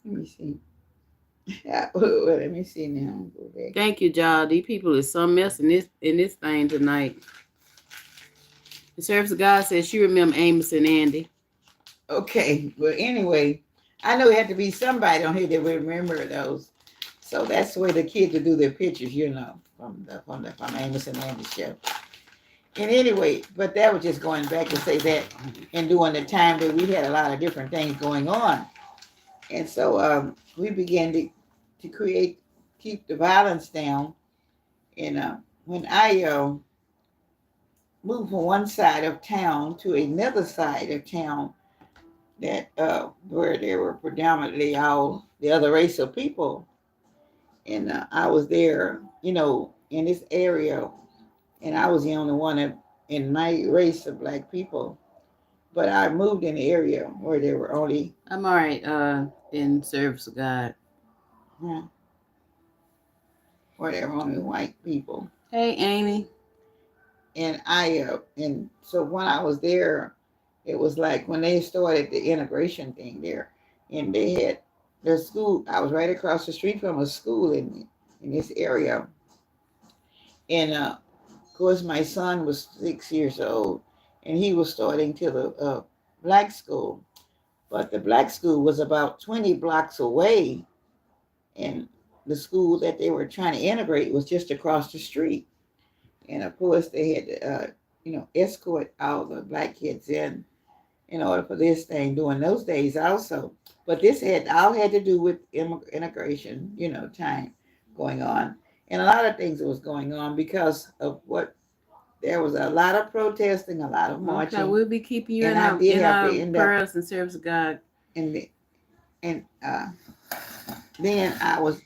Speaker 1: let me see. Let me see now. Go back.
Speaker 2: Thank you, John. These people is something else in this thing tonight. The service of God says she remember Amos and Andy.
Speaker 1: Okay, well, anyway, I know it had to be somebody on here that would remember those. So that's the way the kids would do their pictures, from Amos and Andy show. And anyway, but that was just going back to say that, and during the time that we had a lot of different things going on, and so we began to keep the violence down. And when I moved from one side of town to another side of town, that where there were predominantly all the other race of people, and I was there, in this area, and I was the only one in my race of black people. But I moved in the area where there were only
Speaker 2: I'm all right. In service of God.
Speaker 1: uh, where there were only white people,
Speaker 2: Hey, Amy.
Speaker 1: and so when I was there, it was like when they started the integration thing there, and they had the school. I was right across the street from a school in this area, and of course my son was 6 years old, and he was starting to the black school, but the black school was about 20 blocks away, and the school that they were trying to integrate was just across the street. And of course, they had to, escort all the black kids in order for this thing during those days also. But this had to do with integration, time going on, and a lot of things that was going on because of what there was a lot of protesting, a lot of
Speaker 2: Okay,
Speaker 1: marching,
Speaker 2: we'll be keeping you
Speaker 1: and
Speaker 2: in
Speaker 1: I
Speaker 2: our
Speaker 1: did
Speaker 2: in
Speaker 1: have to
Speaker 2: our
Speaker 1: end up
Speaker 2: prayers and service of God.
Speaker 1: in the and then I was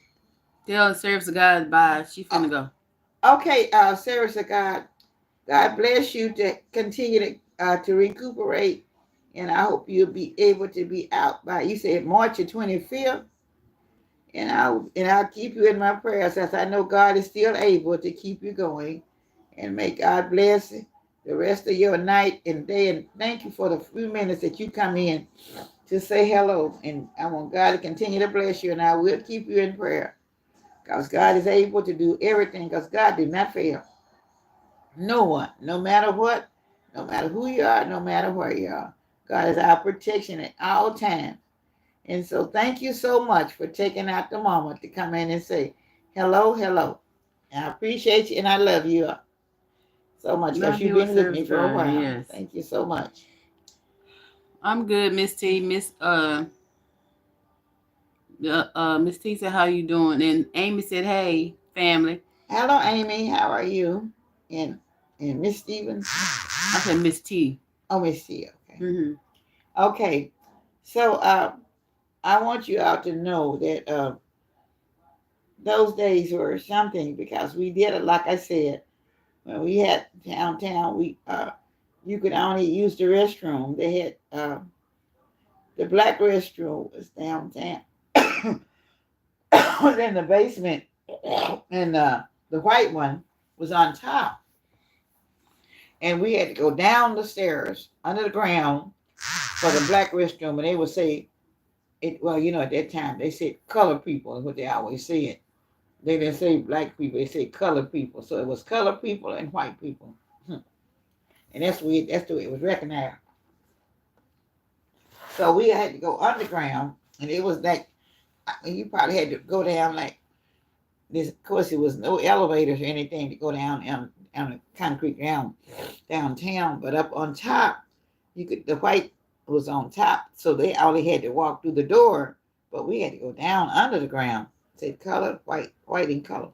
Speaker 2: Tell the service of God bye. She finna go.
Speaker 1: okay. Sarah said, God bless you to continue to recuperate, and I hope you'll be able to be out by, you said, March the 25th, and I'll keep you in my prayers, as I know God is still able to keep you going, and may God bless the rest of your night and day, and thank you for the few minutes that you come in to say hello, and I want God to continue to bless you, and I will keep you in prayer, because God is able to do everything, because God did not fail. No one, no matter what, no matter who you are, no matter where you are. God is our protection at all times. And so thank you so much for taking out the moment to come in and say, hello, hello. And I appreciate you and I love you so much, because
Speaker 2: Love
Speaker 1: you've
Speaker 2: you with
Speaker 1: been with
Speaker 2: service
Speaker 1: me
Speaker 2: of
Speaker 1: for a
Speaker 2: God.
Speaker 1: while.
Speaker 2: Yes.
Speaker 1: Thank you so much.
Speaker 2: I'm good, Miss T. Miss T said, "How you doing?" And Amy said, "Hey, family."
Speaker 1: Hello, Amy. How are you? And Miss Stevens?
Speaker 2: I said, "Miss T."
Speaker 1: Oh, Miss T. Okay.
Speaker 2: Mm-hmm.
Speaker 1: Okay. So I want you all to know that those days were something, because we did it, like I said, when we had downtown, you could only use the restroom. They had the black restroom was downtown, was in the basement, and the white one was on top. And we had to go down the stairs under the ground for the black restroom, and they would say it. Well, at that time they said colored people is what they always said. They didn't say black people; they said colored people. So it was colored people and white people, and that's the way it was recognized. So we had to go underground, and it was like you probably had to go down like this. Of course, there was no elevators or anything to go down on the concrete ground downtown, but up on top, the white was on top, so they only had to walk through the door, but we had to go down under the ground. Said color, white in color.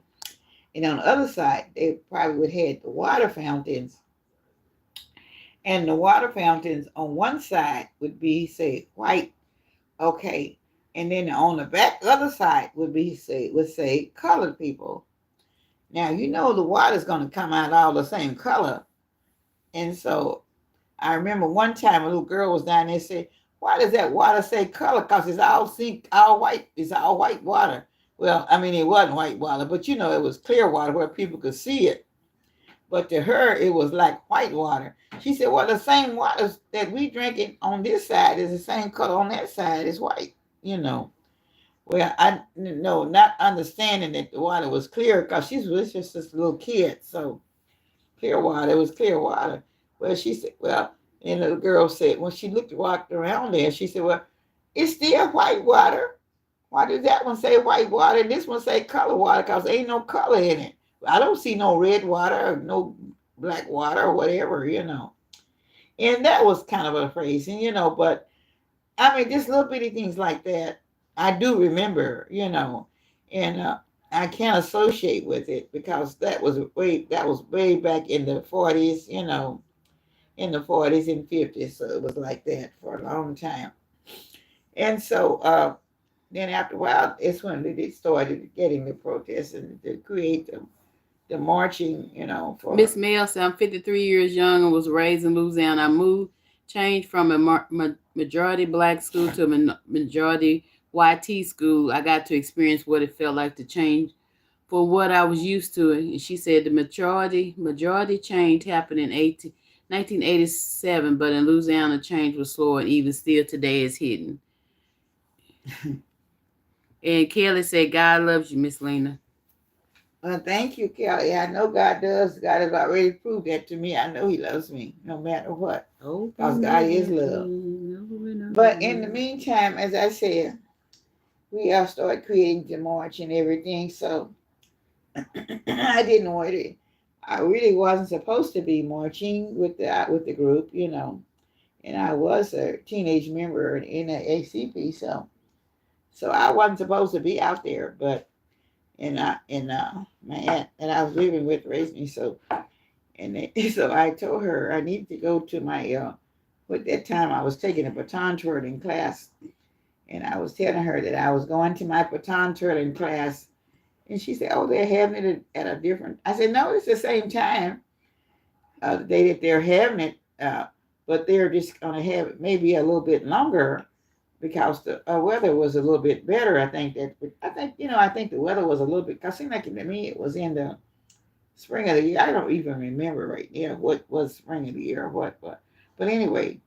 Speaker 1: And on the other side, they probably would have had the water fountains. And the water fountains on one side would be, say, white, okay. And then on the back other side would say colored people. Now the water's gonna come out all the same color, And so I remember one time a little girl was down there and said, "Why does that water say color? Cause it's all sink, all white. It's all white water." Well, I mean, it wasn't white water, but it was clear water where people could see it. But to her, it was like white water. She said, "Well, the same water that we drinking on this side is the same color on that side. It's white." You know. Well, I no, not understanding that the water was clear because she was just this little kid. So clear water, it was clear water. Well, she said, well, and the girl said, when she walked around there, she said, well, it's still white water. Why does that one say white water and this one say color water? Because ain't no color in it. I don't see no red water or no black water or whatever. And that was kind of a phrasing. But I mean, just little bitty things like that, I do remember. And I can't associate with it because that was way back in the 40s, in the 40s and 50s. So it was like that for a long time. And so then after a while, it's when they started getting the protests and to create the marching,
Speaker 2: Miss
Speaker 1: for.
Speaker 2: Mel said, I'm 53 years young and was raised in Louisiana. I changed from a majority black school to a majority YT school. I got to experience what it felt like to change for what I was used to. And she said the majority change happened in 1987, but in Louisiana, change was slow and even still today is hidden. And Kelly said, God loves you, Miss Lena.
Speaker 1: Thank you, Kelly. I know God does. God has already proved that to me. I know He loves me no matter what, because God is love. But in the meantime, as I said, we have started creating the march and everything. So I didn't want it. I really wasn't supposed to be marching with the group. And I was a teenage member in the ACP, so I wasn't supposed to be out there. But my aunt that I was living with raised me, so I told her I needed to go to my at that time I was taking a baton twirling class, and I was telling her that I was going to my baton twirling class, and she said, "Oh, they're having it at a different." I said, "No, it's the same time, the day that they're having it, but they're just going to have it maybe a little bit longer because the weather was a little bit better. I think the weather was a little bit. Cause it seemed like to me it was in the spring of the year. I don't even remember right now what was spring of the year or what, but anyway."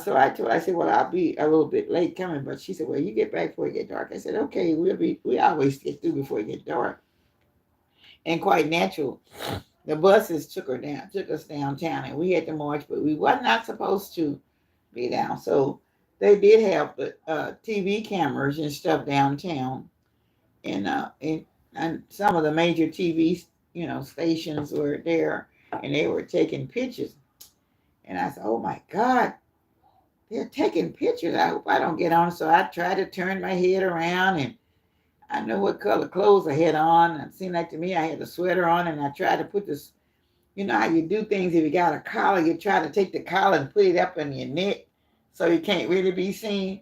Speaker 1: So I said, "Well, I'll be a little bit late coming," but she said, "Well, you get back before it get dark." I said, "Okay, we always get through before it get dark." And quite natural, the buses took us downtown, and we had to march, but we was not supposed to be down. So they did have the TV cameras and stuff downtown, and some of the major TV stations were there, and they were taking pictures. And I said, "Oh my God, they're taking pictures. I hope I don't get on." So I tried to turn my head around, and I know what color clothes I had on. It seemed like to me I had a sweater on, and I tried to put this. You know how you do things if you got a collar, you try to take the collar and put it up in your neck so you can't really be seen.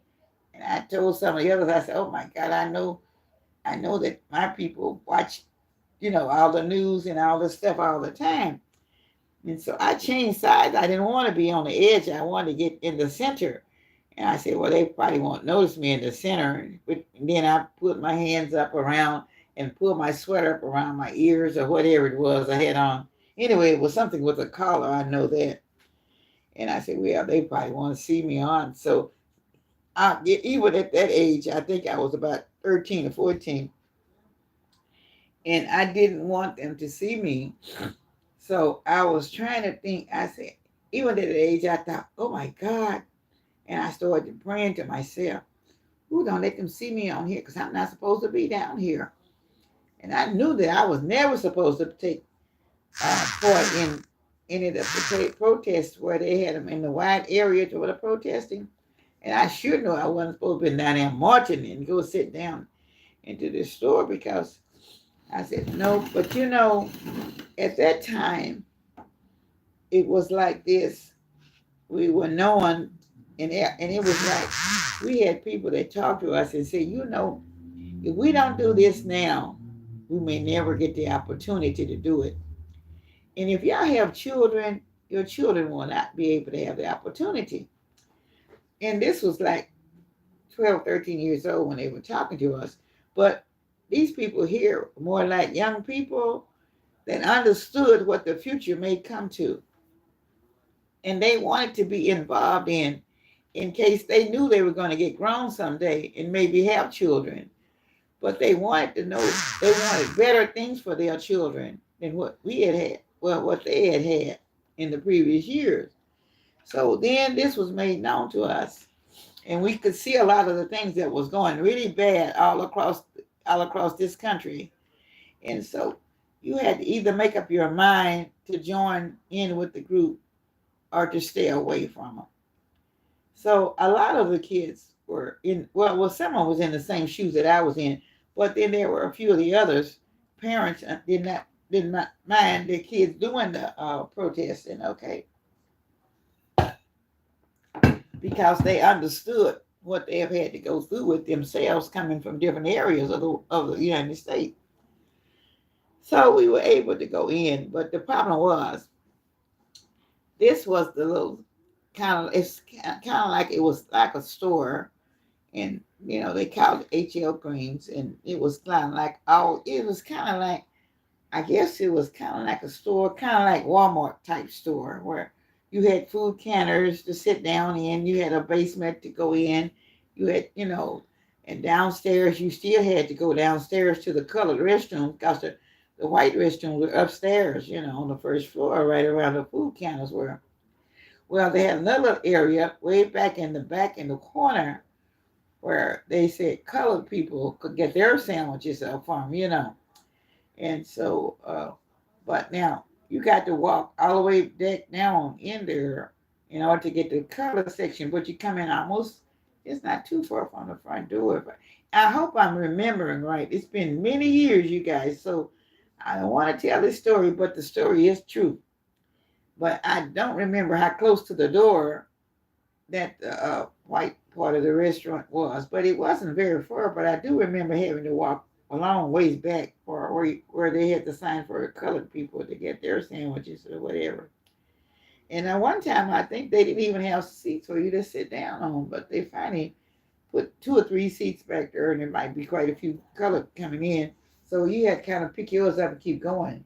Speaker 1: And I told some of the others, I said, "Oh my God, I know that my people watch, all the news and all this stuff all the time." And so I changed sides. I didn't want to be on the edge. I wanted to get in the center. And I said, "Well, they probably won't notice me in the center." But then I put my hands up around and pulled my sweater up around my ears or whatever it was I had on. Anyway, it was something with a collar. I know that. And I said, "Well, they probably want to see me on." So even at that age, I think I was about 13 or 14, and I didn't want them to see me. So I was trying to think. I said, even at that age, I thought, "Oh my God." And I started praying to myself, "Who don't let them see me on here because I'm not supposed to be down here." And I knew that I was never supposed to take part in any of the protests where they had them in the wide area to the protesting. And I sure knew I wasn't supposed to be down there marching and go sit down into the store because I said no. But at that time, it was like this. We were known, and it was like we had people that talked to us and said, "If we don't do this now, we may never get the opportunity to do it. And if y'all have children, your children will not be able to have the opportunity. And this was like 12, 13 years old when they were talking to us. But these people here, more like young people that understood what the future may come to. And they wanted to be involved in case they knew they were going to get grown someday and maybe have children. But they wanted to know, they wanted better things for their children than what we had had, well, what they had had in the previous years. So then this was made known to us, and we could see a lot of the things that was going really bad all across this country. And so you had to either make up your mind to join in with the group or to stay away from them. So a lot of the kids were in, well, someone was in the same shoes that I was in, but then there were a few of the others. Parents did not mind their kids doing the protesting, okay, because they understood what they have had to go through with themselves coming from different areas of the United States. So we were able to go in, but the problem was this was the little it's kind of like it was like a store, and they called it HL Greens, and it was kind of like it was kind of like, I guess it was kind of like a store, kind of like Walmart type store, where you had food counters to sit down in, you had a basement to go in, you had, and downstairs you still had to go downstairs to the colored restroom because the white restrooms were upstairs, on the first floor, right around the food counters were. Well, they had another area way back in the corner where they said colored people could get their sandwiches from. And so, but now you got to walk all the way back down in there in order to get to the color section, but you come in almost, it's not too far from the front door. But I hope I'm remembering right. It's been many years, you guys, so I don't want to tell this story, but the story is true. But I don't remember how close to the door that the white part of the restaurant was, but it wasn't very far. But I do remember having to walk a long ways back for where they had to sign for the colored people to get their sandwiches or whatever. And at one time, I think they didn't even have seats for you to sit down on, but they finally put 2 or 3 seats back there, and there might be quite a few colored coming in. So you had to kind of pick yours up and keep going.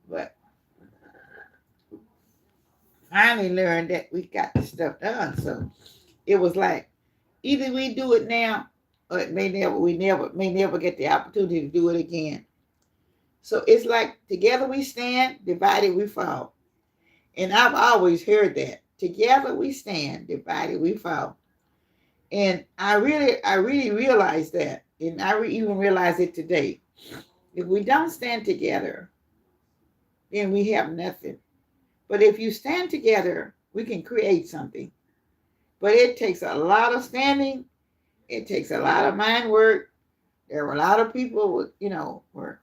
Speaker 1: But finally learned that we got this stuff done. So it was like, either we do it now, or we may never get the opportunity to do it again. So it's like, together we stand, divided we fall. And I've always heard that. Together we stand, divided we fall. And I really realized that. And even realize it today. If we don't stand together, then we have nothing. But if you stand together, we can create something. But it takes a lot of standing. It takes a lot of mind work. There were a lot of people were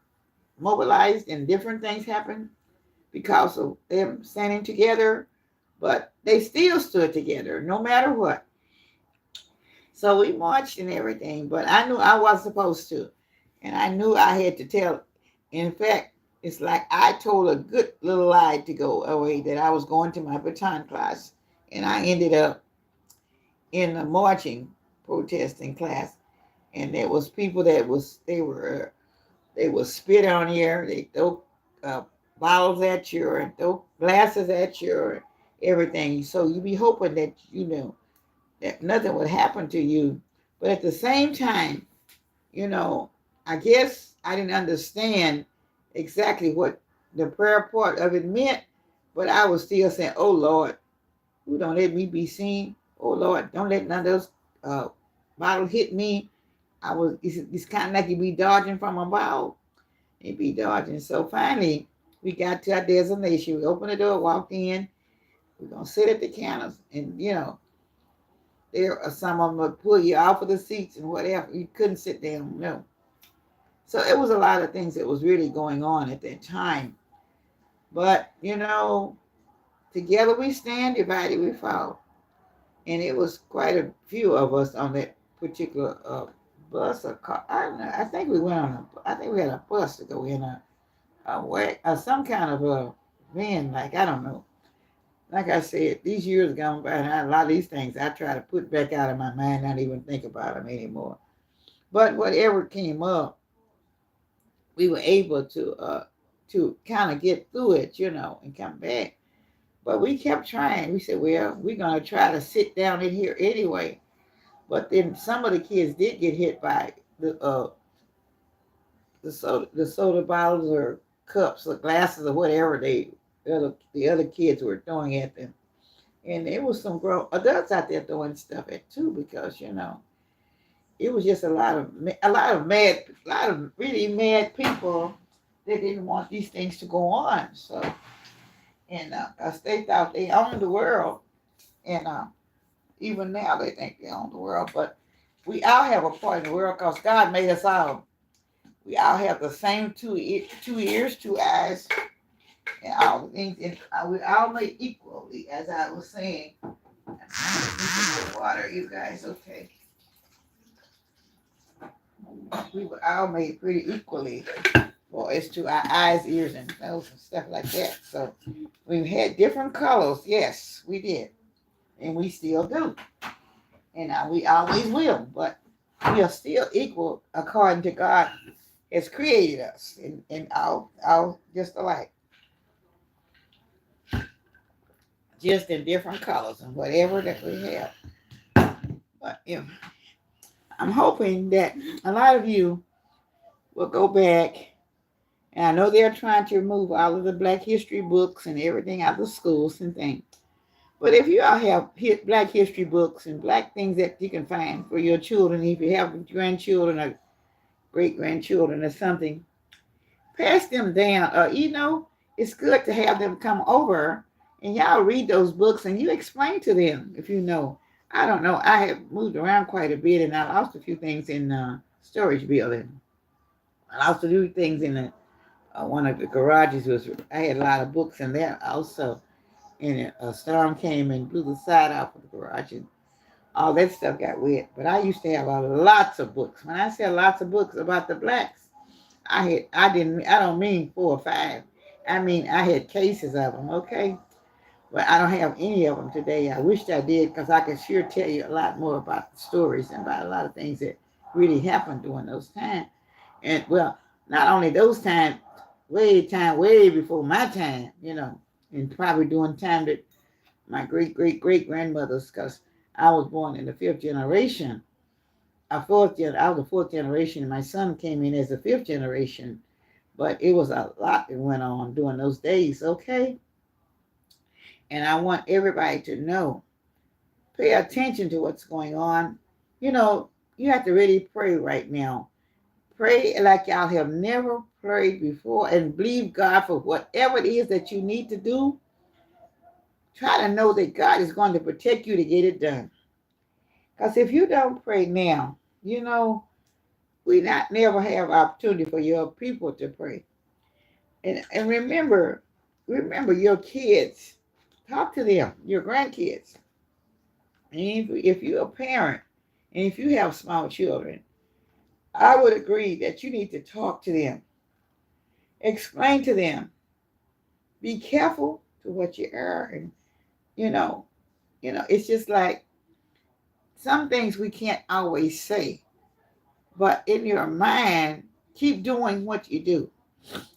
Speaker 1: mobilized, and different things happened because of them standing together. But they still stood together no matter what. So we marched and everything, but I knew I was supposed to. And I knew I had to tell. In fact, it's like I told a good little lie to go away that I was going to my baton class. And I ended up in a marching protesting class. And there was people they would spit on you, they throw bottles at you, and throw glasses at you, or everything. So you be hoping that that nothing would happen to you. But at the same time, you know, I guess I didn't understand exactly what the prayer part of it meant, but I was still saying, "Oh Lord, who don't let me be seen? Oh Lord, don't let none of those bottles hit me." It's kind of like you be dodging from a ball. You be dodging. So finally, we got to our destination. We opened the door, walked in. We're gonna sit at the counters, and there are some of them would pull you off of the seats and whatever. You couldn't sit down. No. So it was a lot of things that was really going on at that time. But together we stand, divided we fall. And it was quite a few of us on that particular bus or car. I don't know. I think we went on I think we had a bus to go in some kind of a van, like, I don't know. like I said, these years gone by, and a lot of these things I try to put back out of my mind, not even think about them anymore. But whatever came up, we were able to kind of get through it, and come back. But we kept trying. We said, well, we're gonna try to sit down in here anyway. But then some of the kids did get hit by the soda bottles or cups or glasses or whatever the other kids were throwing at them. And there was some grown adults out there throwing stuff at too, because it was just a lot of really mad people that didn't want these things to go on. So, and 'cause they thought they owned the world, and even now they think they own the world. But we all have a part in the world because God made us all. We all have the same two ears, two eyes, and all the things. And we all made equally, as I was saying. I'm trying to drink more water, you guys. Okay. We were all made pretty equally, well, as to our eyes, ears, and nose and stuff like that. So we had different colors. Yes, we did, and we still do, and we always will. But we are still equal according to God has created us, and all just alike, just in different colors and whatever that we have. But I'm hoping that a lot of you will go back. And I know they're trying to remove all of the Black history books and everything out of schools and things. But if you all have Black history books and Black things that you can find for your children, if you have grandchildren or great grandchildren or something, pass them down. It's good to have them come over and y'all read those books and you explain to them if you know. I don't know. I have moved around quite a bit and I lost a few things in storage building. I lost a few things in one of the garages. I had a lot of books in there also. And a storm came and blew the side off of the garage and all that stuff got wet. But I used to have lots of books. When I say lots of books about the Blacks, I don't mean 4 or 5. I mean, I had cases of them, okay? But I don't have any of them today. I wished I did because I could sure tell you a lot more about the stories and about a lot of things that really happened during those times. And, well, not only those times, way before my time, and probably during time that my great-great-great-grandmothers, because I was born in the fifth generation. I was the fourth generation, and my son came in as the fifth generation. But it was a lot that went on during those days, okay? And I want everybody to know, pay attention to what's going on. You have to really pray right now. Pray like y'all have never prayed before and believe God for whatever it is that you need to do. Try to know that God is going to protect you to get it done. Because if you don't pray now, we not never have opportunity for your people to pray. And remember your kids. Talk to them, your grandkids. And if you're a parent and if you have small children, I would agree that you need to talk to them. Explain to them. Be careful to what you are. And, it's just like some things we can't always say. But in your mind, keep doing what you do.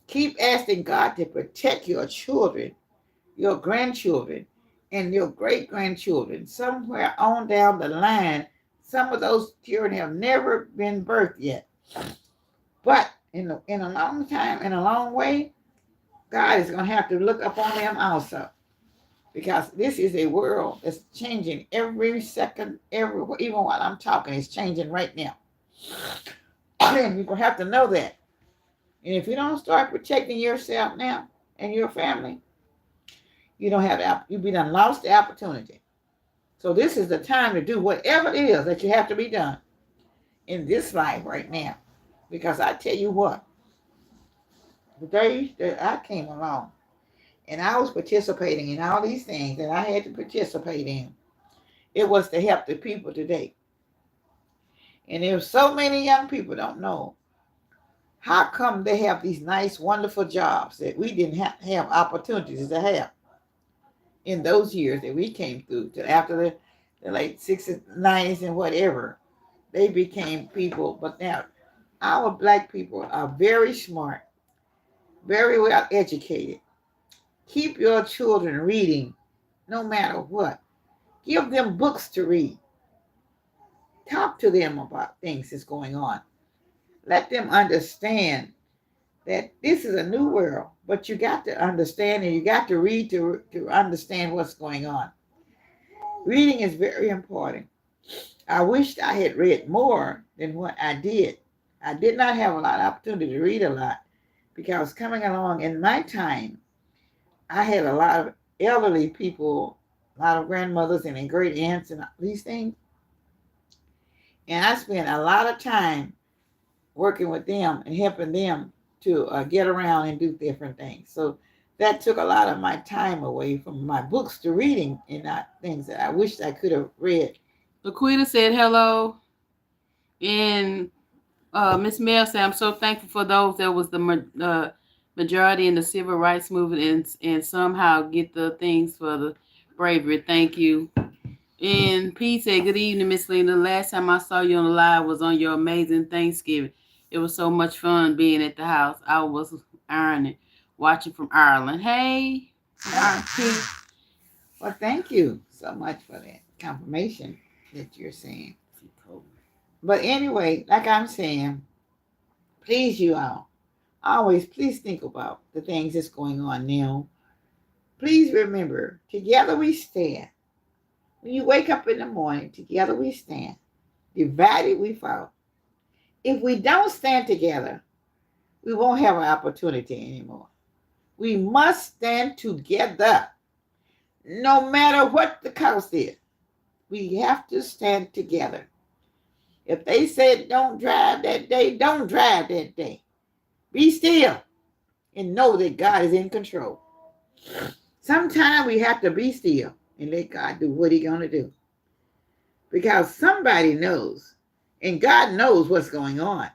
Speaker 1: Keep asking God to protect your children, your grandchildren, and your great grandchildren. Somewhere on down the line, some of those children have never been birthed yet. But in a long time, in a long way, God is going to have to look upon them also. Because this is a world that's changing every second, even while I'm talking, it's changing right now. And you're going to have to know that. And if you don't start protecting yourself now and your family, you don't have you've been lost the opportunity. So this is the time to do whatever it is that you have to be done in this life right now. Because I tell you what, the days that I came along and I was participating in all these things that I had to participate in, it was to help the people today. And there's so many young people don't know how come they have these nice, wonderful jobs that we didn't have opportunities to have. in those years that we came through to after the late 60s, 90s, and whatever. They became people. But now our black people are very smart, very well educated. Keep your children reading no matter what. Give them books to read. Talk to them about things that's going on. Let them understand that this is a new world, but you got to understand and you got to read to understand what's going on. Reading is very important. I wished I had read more than what I did. I did not have a lot of opportunity to read a lot because coming along in my time, I had a lot of elderly people, a lot of grandmothers and great aunts and these things. And I spent a lot of time working with them and helping them to get around and do different things. So that took a lot of my time away from my books to reading and not things that I wished I could have read.
Speaker 2: Laquita said hello. And Miss Mel said, I'm so thankful for those that was the majority in the civil rights movement and somehow get the things for the bravery. Thank you. And P said, good evening, Miss Lena. The last time I saw you on the live was on your amazing Thanksgiving. It was so much fun being at the house. I was ironing, watching from Ireland. Hey, P.
Speaker 1: Well, thank you so much for that confirmation that you're saying. But anyway, like I'm saying, please you all, always please think about the things that's going on now. Please remember, together we stand. When you wake up in the morning, together we stand. Divided we fall. If we don't stand together, we won't have an opportunity anymore. We must stand together, no matter what the cost is. We have to stand together. If they said don't drive that day, don't drive that day. Be still and know that God is in control. Sometimes we have to be still and let God do what He's going to do. Because somebody knows, and God knows what's going on.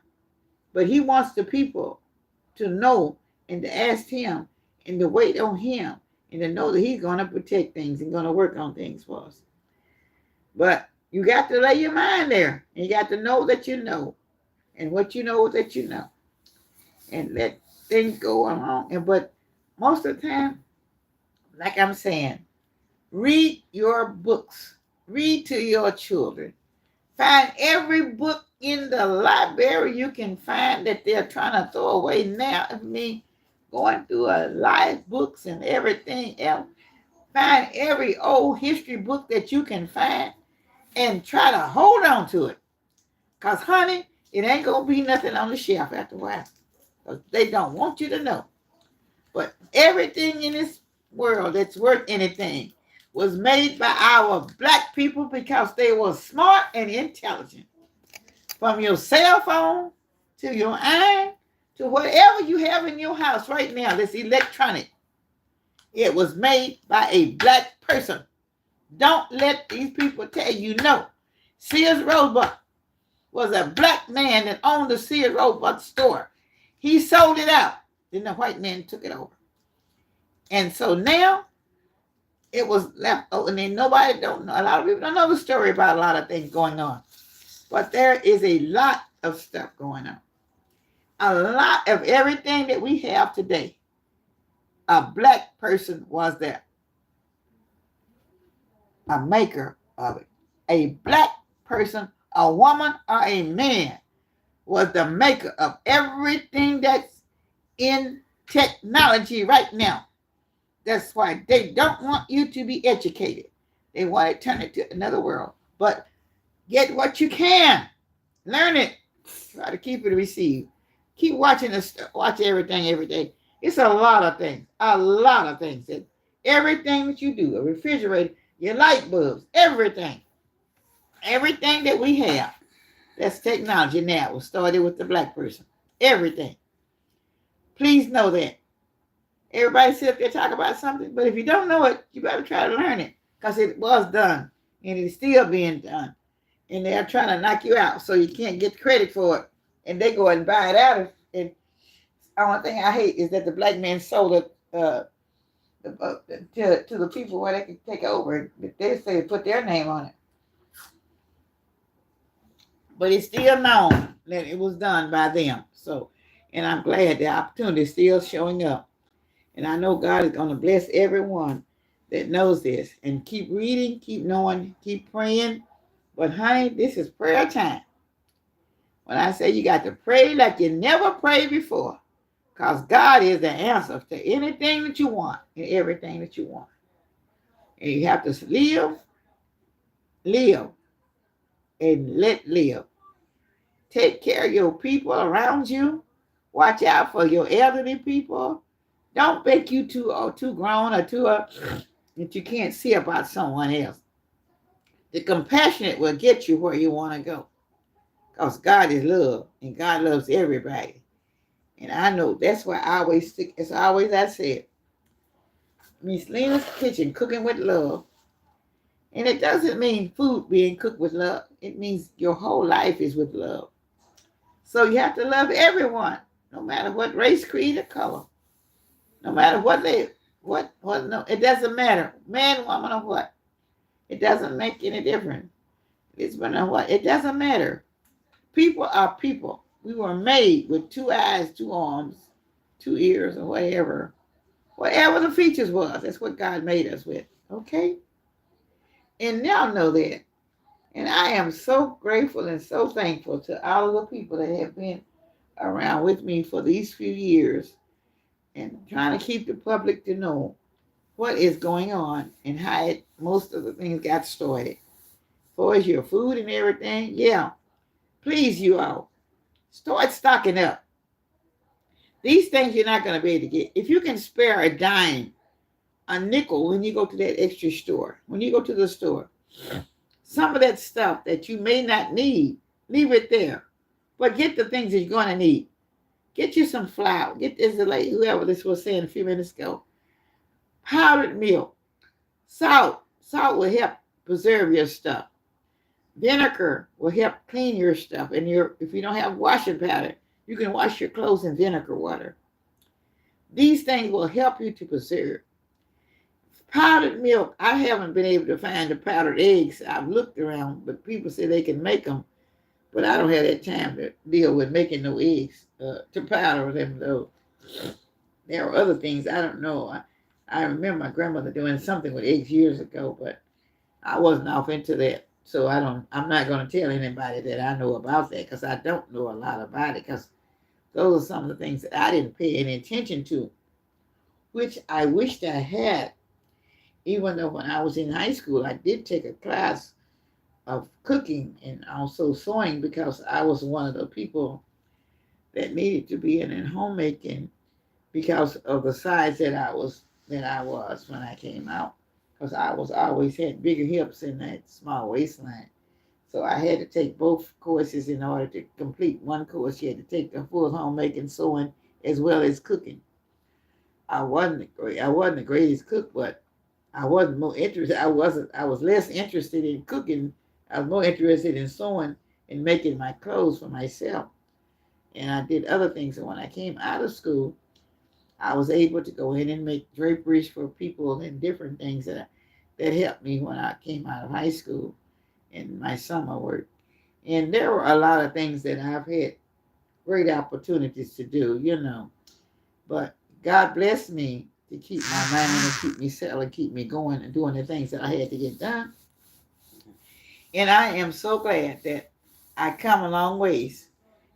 Speaker 1: But He wants the people to know and to ask Him and to wait on Him and to know that He's going to protect things and going to work on things for us. But you got to lay your mind there. And you got to know that you know. And what you know that you know. And let things go along. But most of the time, like I'm saying, read your books. Read to your children. Find every book in the library you can find that they're trying to throw away now. I mean, going through a live books and everything else. Find every old history book that you can find and try to hold on to it. Because, honey, it ain't going to be nothing on the shelf after a while. Because they don't want you to know. But everything in this world that's worth anything was made by our black people because they were smart and intelligent. From your cell phone to your iron to whatever you have in your house right now that's electronic. It was made by a black person. Don't let these people tell you no. Sears Roebuck was a black man that owned the Sears Roebuck store. He sold it out. Then the white man took it over. And so now it was left over. And then nobody don't know. A lot of people don't know the story about a lot of things going on. But there is a lot of stuff going on. A lot of everything that we have today. A black person was there. A maker of it. A black person, a woman, or a man was the maker of everything that's in technology right now. That's why they don't want you to be educated. They want to turn it to another world. But get what you can. Learn it. Try to keep it received. Keep watching this. Watch everything every day. It's a lot of things. A lot of things. Everything that you do, a refrigerator, your light bulbs, everything. Everything that we have, that's technology now, was started with the black person. Everything. Please know that. Everybody sit up there talk about something, but if you don't know it, you better try to learn it because it was done and it's still being done. And they're trying to knock you out so you can't get credit for it. And they go and buy it out. And the only thing I hate is that the black man sold it. to the people where they can take over. They say put their name on it, but it's still known that it was done by them. So, and I'm glad the opportunity is still showing up. And I know God is going to bless everyone that knows this. And keep reading, keep knowing, keep praying. But honey, this is prayer time. When I say you got to pray like you never prayed before, because God is the answer to anything that you want and everything that you want. And you have to live, and let live. Take care of your people around you. Watch out for your elderly people. Don't make you too grown or too that you can't see about someone else. The compassionate will get you where you want to go. Because God is love and God loves everybody. And I know that's why I always stick, it's always I said, Miss Lena's kitchen, cooking with love. And it doesn't mean food being cooked with love. It means your whole life is with love. So you have to love everyone, no matter what race, creed, or color. No matter what, no, it doesn't matter. Man, woman, or what. It doesn't make any difference. It's been a what? It doesn't matter. People are people. We were made with 2 eyes, 2 arms, 2 ears, or whatever. Whatever the features was, that's what God made us with. Okay? And y'all know that. And I am so grateful and so thankful to all of the people that have been around with me for these few years and trying to keep the public to know what is going on and how most of the things got started. As far as your food and everything, yeah, please you all, start stocking up. These things you're not going to be able to get. If you can spare a dime, a nickel when you go to that extra store, when you go to the store, some of that stuff that you may not need, leave it there. But get the things that you're going to need. Get you some flour. Get this, like whoever this was saying a few minutes ago. Powdered milk. Salt. Salt will help preserve your stuff. Vinegar will help clean your stuff. And if you don't have washing powder, you can wash your clothes in vinegar water. These things will help you to preserve. Powdered milk, I haven't been able to find the powdered eggs. I've looked around, but people say they can make them. But I don't have that time to deal with making no eggs to powder them, though. There are other things I don't know. I remember my grandmother doing something with eggs years ago, but I wasn't off into that. So I'm not going to tell anybody that I know about that because I don't know a lot about it because those are some of the things that I didn't pay any attention to, which I wished I had. Even though when I was in high school, I did take a class of cooking and also sewing because I was one of the people that needed to be in homemaking because of the size that I was when I came out. Because I was always had bigger hips and that small waistline. So I had to take both courses in order to complete one course. You had to take the full homemaking sewing as well as cooking. I wasn't the greatest cook, but I wasn't more interested. I was less interested in cooking. I was more interested in sewing and making my clothes for myself. And I did other things. And when I came out of school, I was able to go in and make draperies for people and different things that helped me when I came out of high school in my summer work. And there were a lot of things that I've had great opportunities to do, But God blessed me to keep my mind and keep me settled and keep me going and doing the things that I had to get done. And I am so glad that I come a long ways.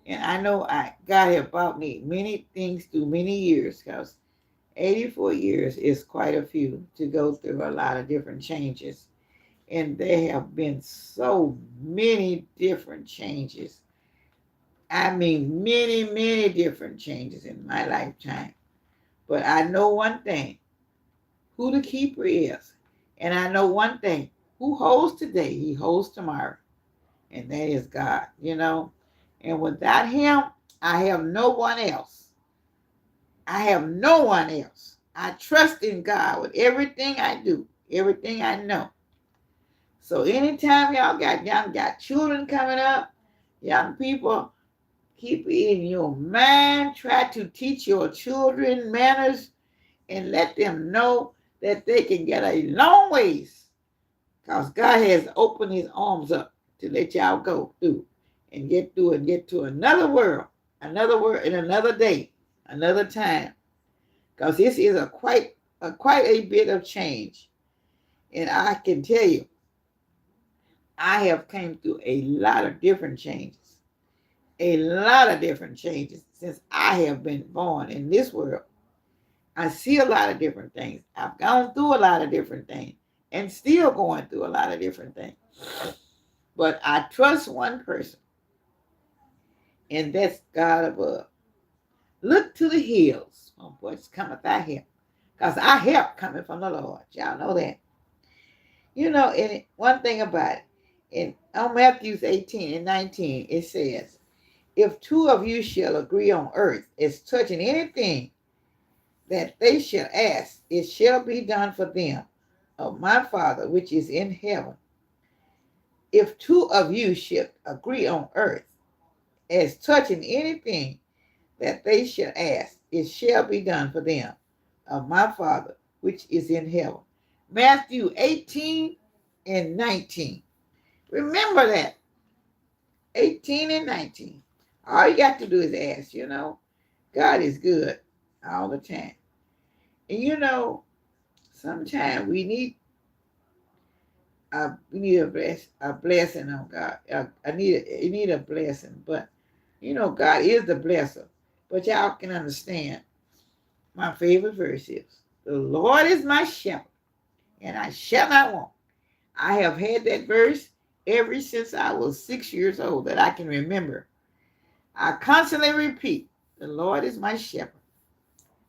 Speaker 1: And I know God has brought me many things through many years because 84 years is quite a few to go through a lot of different changes. And there have been so many different changes. I mean, many, many different changes in my lifetime. But I know one thing, who the keeper is. And I know one thing, who holds today, he holds tomorrow. And that is God. And without him, I have no one else. I have no one else. I trust in God with everything I do, everything I know. So anytime y'all got children coming up, young people, keep it in your mind. Try to teach your children manners and let them know that they can get a long ways because God has opened his arms up to let y'all go through and get through and get to another world in another day, another time. Because this is quite a bit of change. And I can tell you, I have came through a lot of different changes. A lot of different changes since I have been born in this world. I see a lot of different things. I've gone through a lot of different things and still going through a lot of different things. But I trust one person, and that's God above. Look to the hills from whence cometh thy help. Because our help coming from the Lord. Y'all know that. You know, and one thing about it, on Matthew 18 and 19, it says, if two of you shall agree on earth as touching anything that they shall ask, it shall be done for them of my Father which is in heaven. If two of you shall agree on earth as touching anything that they shall ask, it shall be done for them of my Father which is in heaven. Matthew 18 and 19. Remember that. 18 and 19. All you got to do is ask, you know. God is good all the time. And you know, sometimes we need a blessing on God. You need a blessing, but you know God is the blesser. But y'all can understand. My favorite verse is, "The Lord is my shepherd, and I shall not want." I have had that verse ever since I was 6 years old that I can remember. I constantly repeat, "The Lord is my shepherd,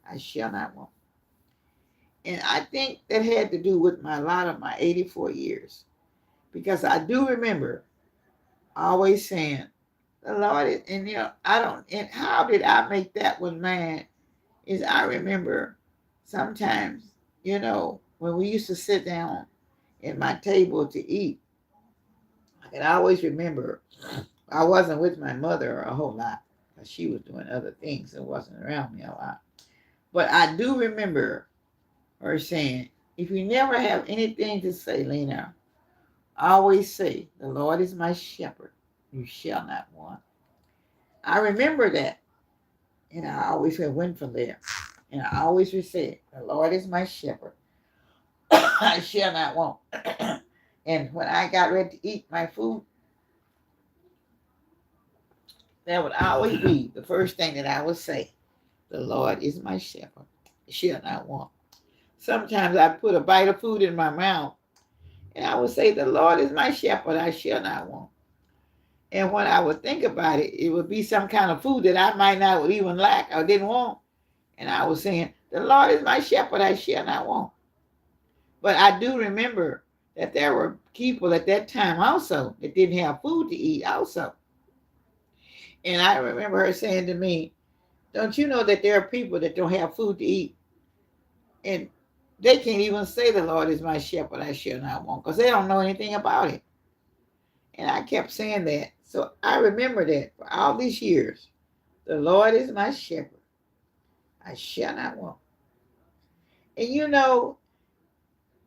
Speaker 1: I shall not want." And I think that had to do with a lot of my 84 years. Because I do remember always saying, the Lord is, and you know, and how did I make that one mine? Is I remember sometimes, you know, when we used to sit down at my table to eat, I can always remember I wasn't with my mother a whole lot because she was doing other things and wasn't around me a lot. But I do remember her saying, if you never have anything to say, Lena, always say, the Lord is my shepherd, you shall not want. I remember that, and I always went from there. And I always would say, the Lord is my shepherd, I shall not want. And when I got ready to eat my food, that would always be the first thing that I would say. The Lord is my shepherd, I shall not want. Sometimes I put a bite of food in my mouth, and I would say, the Lord is my shepherd, I shall not want. And when I would think about it, it would be some kind of food that I might not even like or didn't want. And I was saying, the Lord is my shepherd, I shall not want. But I do remember that there were people at that time also that didn't have food to eat also. And I remember her saying to me, don't you know that there are people that don't have food to eat? And they can't even say the Lord is my shepherd, I shall not want, because they don't know anything about it. And I kept saying that. So I remember that for all these years. The Lord is my shepherd, I shall not want. And you know,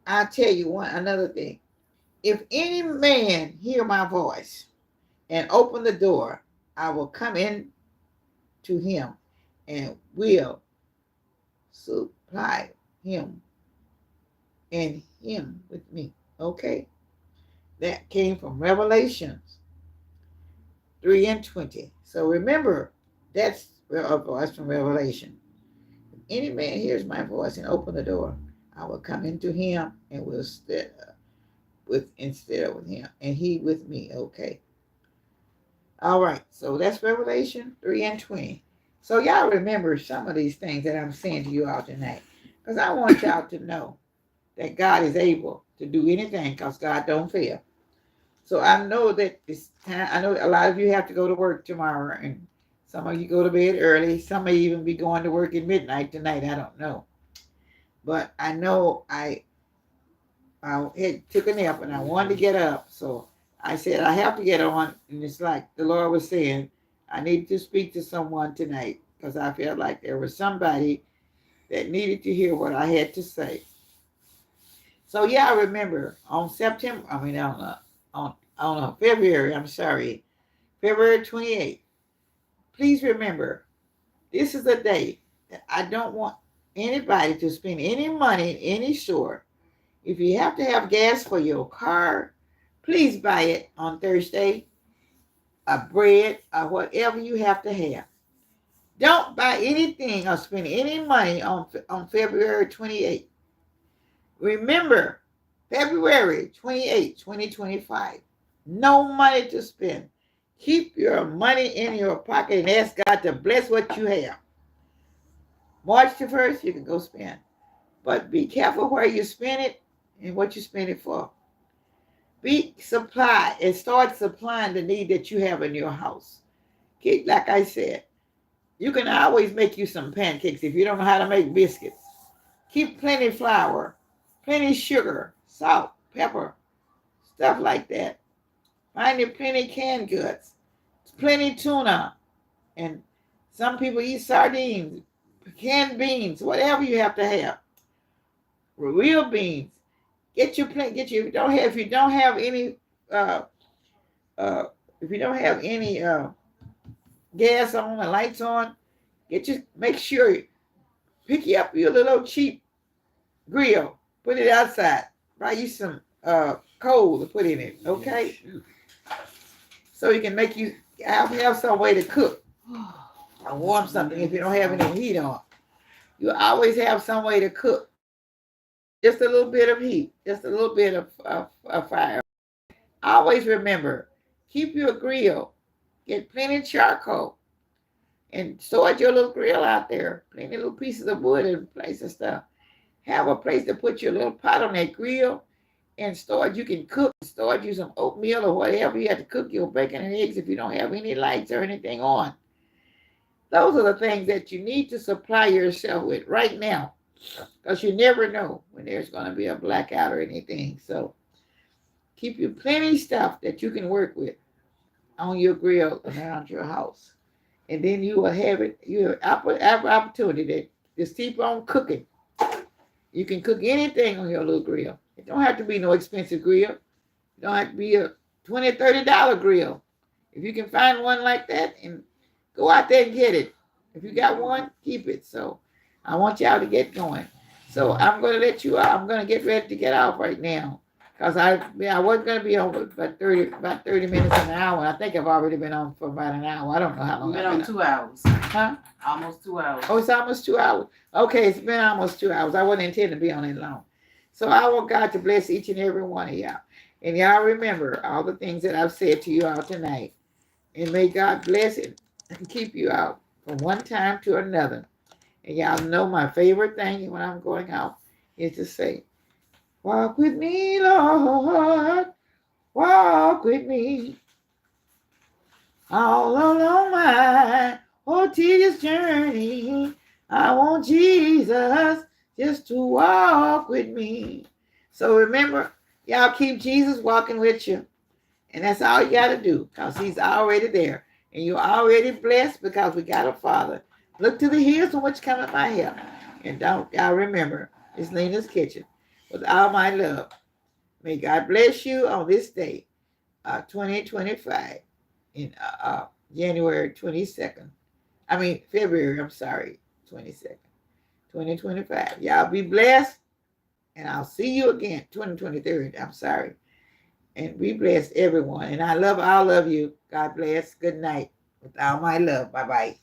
Speaker 1: I'll tell you another thing. If any man hear my voice and open the door, I will come in to him and will supply him and him with me. Okay? That came from Revelations 3 and 20. So remember, that's a voice from Revelation. If any man hears my voice and open the door, I will come into him and will instead with him, and he with me. Okay. All right. So that's Revelation 3 and 20. So y'all remember some of these things that I'm saying to you all tonight, because I want y'all to know that God is able to do anything, because God don't fail. So I know that this time, I know a lot of you have to go to work tomorrow, and some of you go to bed early. Some may even be going to work at midnight tonight. I don't know. But I know I took a nap and I wanted to get up. So I said, I have to get on. And it's like the Lord was saying, I need to speak to someone tonight, because I felt like there was somebody that needed to hear what I had to say. So yeah, remember on September. I mean on February. I'm sorry, February 28th. Please remember, this is a day that I don't want anybody to spend any money in any store. If you have to have gas for your car, please buy it on Thursday, a bread, or whatever you have to have. Don't buy anything or spend any money on February 28th. Remember, February 28th, 2025. No money to spend. Keep your money in your pocket and ask God to bless what you have. March the 1st, you can go spend. But be careful where you spend it and what you spend it for. Be supply and start supplying the need that you have in your house. Keep, like I said, you can always make you some pancakes if you don't know how to make biscuits. Keep plenty flour, plenty sugar, salt, pepper, stuff like that. Find you plenty canned goods, plenty tuna, and some people eat sardines, canned beans, whatever you have to have. Real beans. Get your plenty. Get your. Don't have if you don't have any. Uh, if you don't have any gas on or lights on, get your. Make sure you pick you up your little cheap grill. Put it outside. Buy you some coal to put in it. Okay. So you can make you have some way to cook or warm something if you don't have any heat on. You always have some way to cook. Just a little bit of heat, just a little bit of fire. Always remember, keep your grill. Get plenty of charcoal and store your little grill out there. Plenty of little pieces of wood and place and stuff. Have a place to put your little pot on that grill and store it. You can cook, store you some oatmeal or whatever you have to cook your bacon and eggs if you don't have any lights or anything on. Those are the things that you need to supply yourself with right now, because you never know when there's going to be a blackout or anything. So keep you plenty of stuff that you can work with on your grill around your house. And then you will have it, you have opportunity to just keep on cooking. You can cook anything on your little grill. It don't have to be no expensive grill. It don't have to be a $20, $30 grill. If you can find one like that, and go out there and get it. If you got one, keep it. So I want y'all to get going. So I'm going to let you out. I'm going to get ready to get off right now. Because I wasn't going to be on about 30 minutes an hour. I think I've already been on for about an hour. I don't know how long.
Speaker 2: You've been on 2 hours.
Speaker 1: Huh?
Speaker 2: Almost 2 hours.
Speaker 1: Oh, it's almost 2 hours. Okay, it's been almost 2 hours. I wasn't intending to be on it long. So I want God to bless each and every one of y'all. And y'all remember all the things that I've said to you all tonight. And may God bless it and keep you out from one time to another. And y'all know my favorite thing when I'm going out is to say, walk with me, Lord, walk with me. All along my tedious journey, I want Jesus just to walk with me. So remember, y'all keep Jesus walking with you. And that's all you got to do, because he's already there. And you're already blessed because we got a Father. Look to the hills from which cometh my help. And don't y'all remember, it's Lena's Kitchen. With all my love. May God bless you on this day, 2025, in January 22nd. February, 22nd, 2025. Y'all be blessed. And I'll see you again, 2023, And be blessed, everyone. And I love all of you. God bless. Good night. With all my love. Bye-bye.